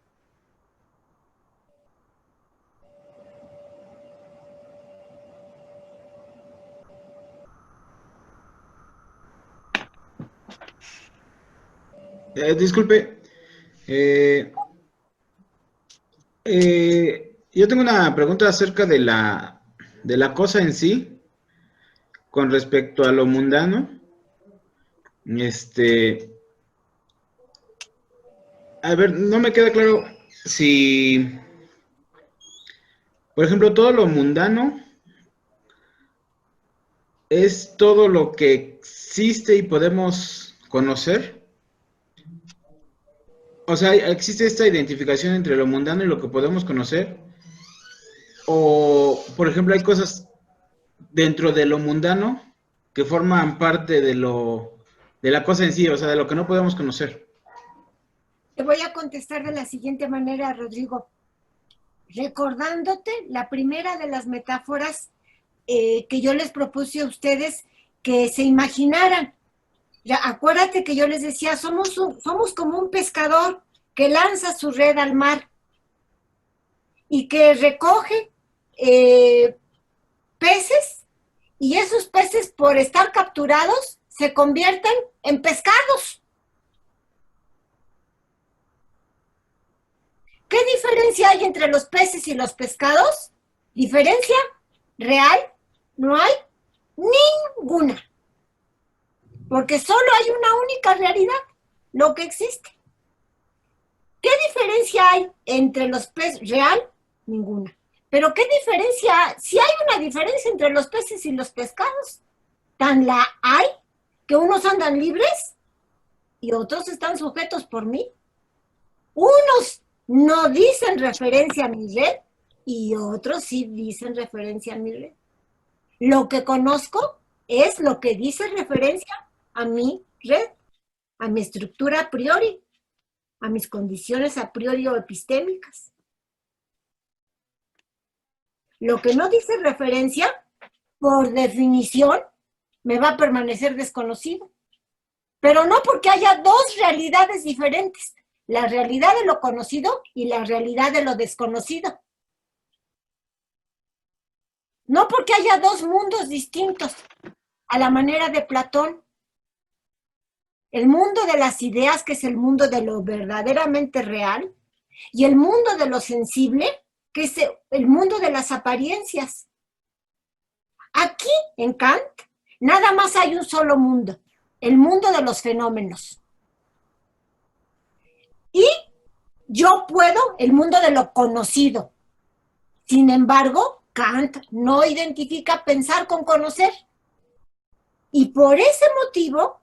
S2: Disculpe. Yo tengo una pregunta acerca de la cosa en sí, con respecto a lo mundano. Este, a ver, no me queda claro si, por ejemplo, todo lo mundano es todo lo que existe y podemos conocer. O sea, ¿existe esta identificación entre lo mundano y lo que podemos conocer? O, por ejemplo, hay cosas dentro de lo mundano que forman parte de la cosa en sí, o sea, de lo que no podemos conocer.
S3: Te voy a contestar de la siguiente manera, Rodrigo. Recordándote la primera de las metáforas que yo les propuse a ustedes que se imaginaran. Ya, acuérdate que yo les decía, somos como un pescador que lanza su red al mar y que recoge peces, y esos peces, por estar capturados, se convierten en pescados. ¿Qué diferencia hay entre los peces y los pescados? ¿Diferencia real? No hay ninguna. Porque solo hay una única realidad, lo que existe. ¿Qué diferencia hay entre los peces? ¿Real? Ninguna. Pero ¿qué diferencia hay? Si hay una diferencia entre los peces y los pescados, tan la hay que unos andan libres y otros están sujetos por mí. Unos no dicen referencia a mi red y otros sí dicen referencia a mi red. Lo que conozco es lo que dice referencia a mi red, a mi estructura a priori, a mis condiciones a priori o epistémicas. Lo que no dice referencia, por definición, me va a permanecer desconocido. Pero no porque haya dos realidades diferentes, la realidad de lo conocido y la realidad de lo desconocido. No porque haya dos mundos distintos, a la manera de Platón. El mundo de las ideas, que es el mundo de lo verdaderamente real, y el mundo de lo sensible, que es el mundo de las apariencias. Aquí, en Kant, nada más hay un solo mundo, el mundo de los fenómenos. Y yo puedo el mundo de lo conocido. Sin embargo, Kant no identifica pensar con conocer. Y por ese motivo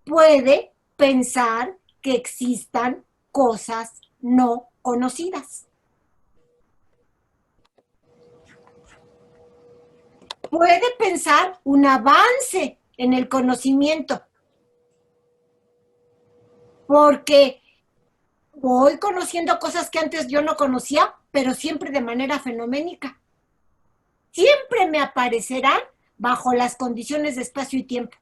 S3: puede pensar que existan cosas no conocidas. Puede pensar un avance en el conocimiento, porque voy conociendo cosas que antes yo no conocía, pero siempre de manera fenoménica. Siempre me aparecerán bajo las condiciones de espacio y tiempo,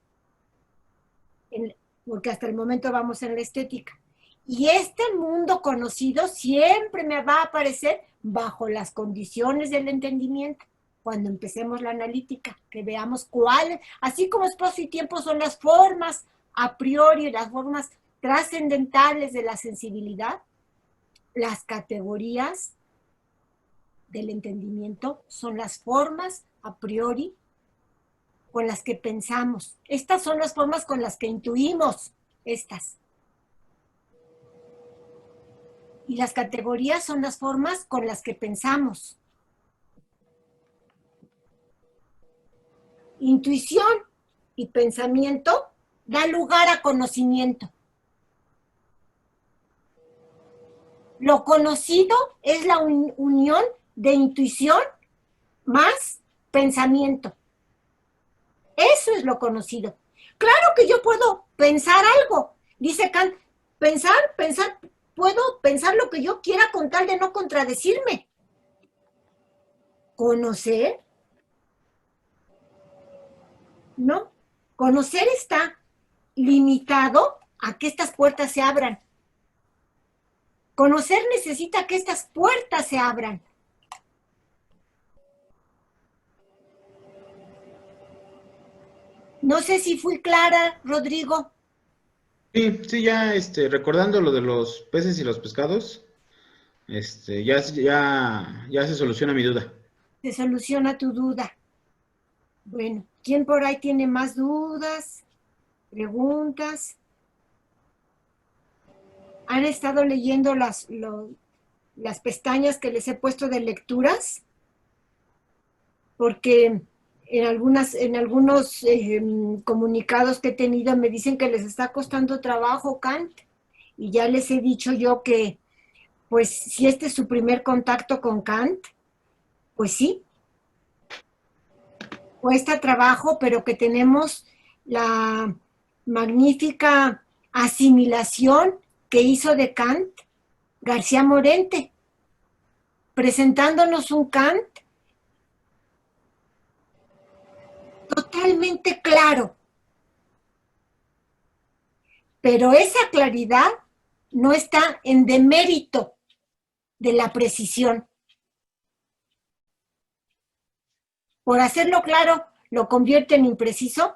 S3: porque hasta el momento vamos en la estética. Y este mundo conocido siempre me va a aparecer bajo las condiciones del entendimiento. Cuando empecemos la analítica, que veamos cuáles, así como espacio y tiempo son las formas a priori, las formas trascendentales de la sensibilidad, las categorías del entendimiento son las formas a priori con las que pensamos. Estas son las formas con las que intuimos, estas. Y las categorías son las formas con las que pensamos. Intuición y pensamiento da lugar a conocimiento. Lo conocido es la unión de intuición más pensamiento. Eso es lo conocido. Claro que yo puedo pensar algo. Dice Kant, puedo pensar lo que yo quiera con tal de no contradecirme. ¿Conocer? No. Conocer está limitado a que estas puertas se abran. Conocer necesita que estas puertas se abran. No sé si fui clara, Rodrigo.
S2: Sí, sí, ya recordando lo de los peces y los pescados, ya se soluciona mi duda.
S3: Se soluciona tu duda. Bueno, ¿quién por ahí tiene más dudas, preguntas? ¿Han estado leyendo las pestañas que les he puesto de lecturas? Porque en algunos comunicados que he tenido me dicen que les está costando trabajo Kant. Y ya les he dicho yo que, pues, si este es su primer contacto con Kant, pues sí, cuesta trabajo, pero que tenemos la magnífica asimilación que hizo de Kant García Morente, presentándonos un Kant totalmente claro, pero esa claridad no está en demérito de la precisión. Por hacerlo claro, lo convierte en impreciso.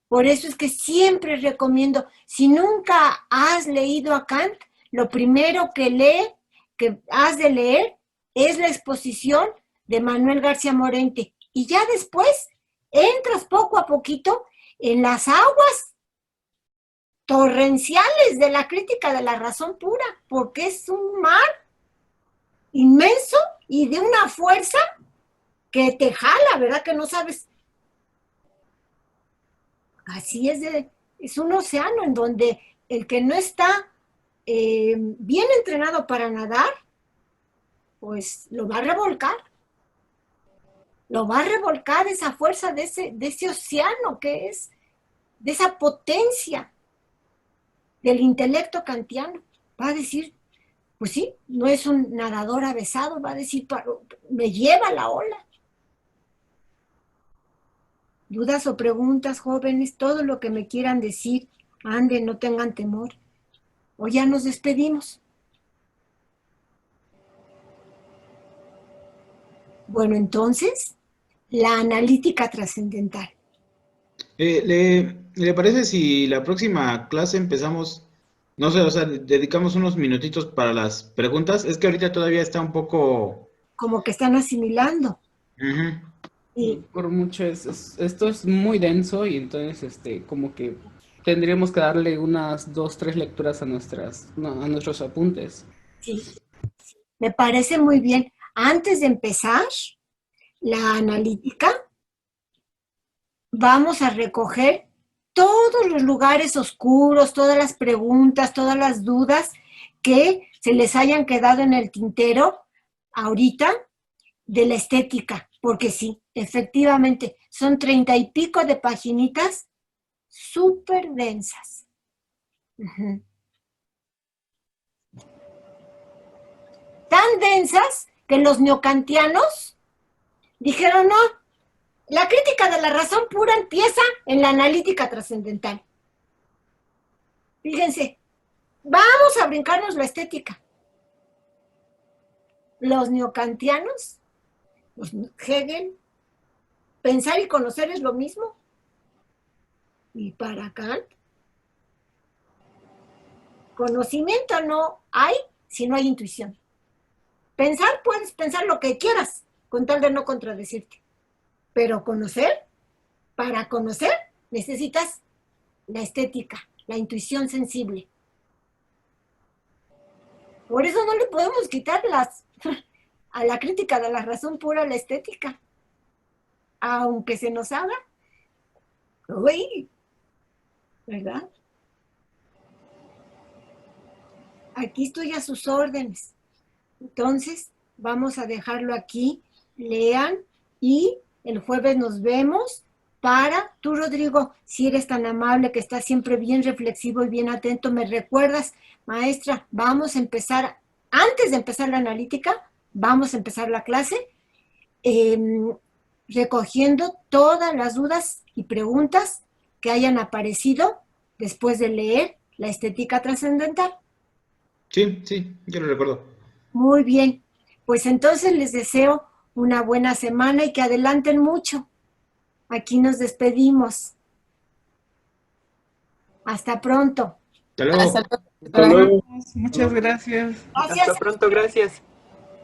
S3: Por eso es que siempre recomiendo, si nunca has leído a Kant, lo primero que has de leer es la exposición de Manuel García Morente. Y ya después entras poco a poquito en las aguas torrenciales de la crítica de la razón pura, porque es un mar inmenso y de una fuerza que te jala, ¿verdad? Que no sabes. Así es un océano en donde el que no está bien entrenado para nadar, pues lo va a revolcar. Lo va a revolcar esa fuerza de ese océano que es, de esa potencia del intelecto kantiano. Va a decir, pues sí, no es un nadador avesado, va a decir, me lleva la ola. Dudas o preguntas, jóvenes, todo lo que me quieran decir, anden, no tengan temor. O ya nos despedimos. Bueno, entonces, la analítica trascendental.
S2: ¿Le parece si la próxima clase empezamos, no sé, o sea, dedicamos unos minutitos para las preguntas? Es que ahorita todavía está un poco...
S3: Como que están asimilando.
S2: Ujú.
S3: Y
S5: Por mucho esto es muy denso y entonces como que tendríamos que darle unas 2, 3 lecturas a nuestros apuntes.
S3: sí, me parece muy bien. Antes de empezar la analítica, vamos a recoger todos los lugares oscuros, todas las preguntas, todas las dudas que se les hayan quedado en el tintero ahorita de la estética, porque sí, efectivamente, son 30 y pico de paginitas súper densas. Uh-huh. Tan densas que los neocantianos dijeron, no, la crítica de la razón pura empieza en la analítica trascendental. Fíjense, vamos a brincarnos la estética. Los neocantianos, los Hegel, pensar y conocer es lo mismo. Y para Kant, conocimiento no hay si no hay intuición. Pensar, puedes pensar lo que quieras, con tal de no contradecirte. Pero conocer, para conocer, necesitas la estética, la intuición sensible. Por eso no le podemos quitar a la crítica de la razón pura la estética. Aunque se nos haga, uy, ¿verdad? Aquí estoy a sus órdenes. Entonces, vamos a dejarlo aquí. Lean y el jueves nos vemos para, tú Rodrigo, si eres tan amable que estás siempre bien reflexivo y bien atento, me recuerdas, maestra, vamos a empezar, antes de empezar la analítica, vamos a empezar la clase recogiendo todas las dudas y preguntas que hayan aparecido después de leer la estética trascendental.
S2: Sí, sí, yo lo recuerdo.
S3: Muy bien, pues entonces les deseo una buena semana y que adelanten mucho. Aquí nos despedimos. Hasta pronto.
S2: Hasta luego.
S5: Hasta
S2: Hasta luego.
S5: Muchas gracias.
S3: Gracias,
S6: Hasta pronto, gracias.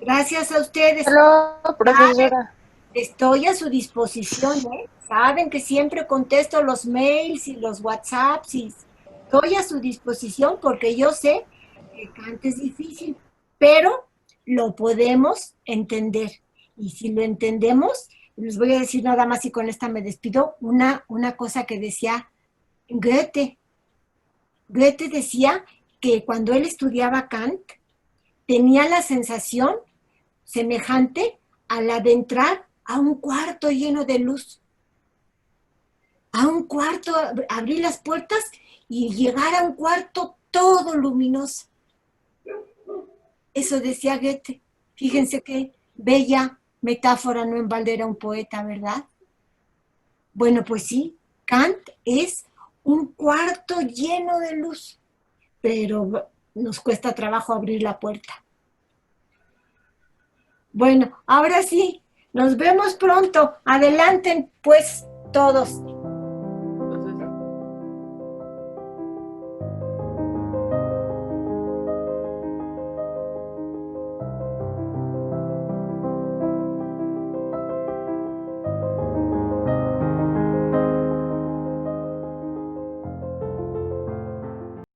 S3: gracias a ustedes.
S7: Hola, profesora.
S3: Estoy a su disposición, ¿eh? Saben que siempre contesto los mails y los WhatsApps y estoy a su disposición porque yo sé que Kant es difícil, pero lo podemos entender. Y si lo entendemos, les voy a decir nada más y con esta me despido, una cosa que decía Goethe. Goethe decía que cuando él estudiaba Kant, tenía la sensación semejante a la de entrar a un cuarto lleno de luz. A un cuarto, abrir las puertas y llegar a un cuarto todo luminoso. Eso decía Goethe. Fíjense qué bella metáfora, no en balde era un poeta, ¿verdad? Bueno, pues sí, Kant es un cuarto lleno de luz, pero nos cuesta trabajo abrir la puerta. Bueno, ahora sí, nos vemos pronto. Adelanten, pues, todos.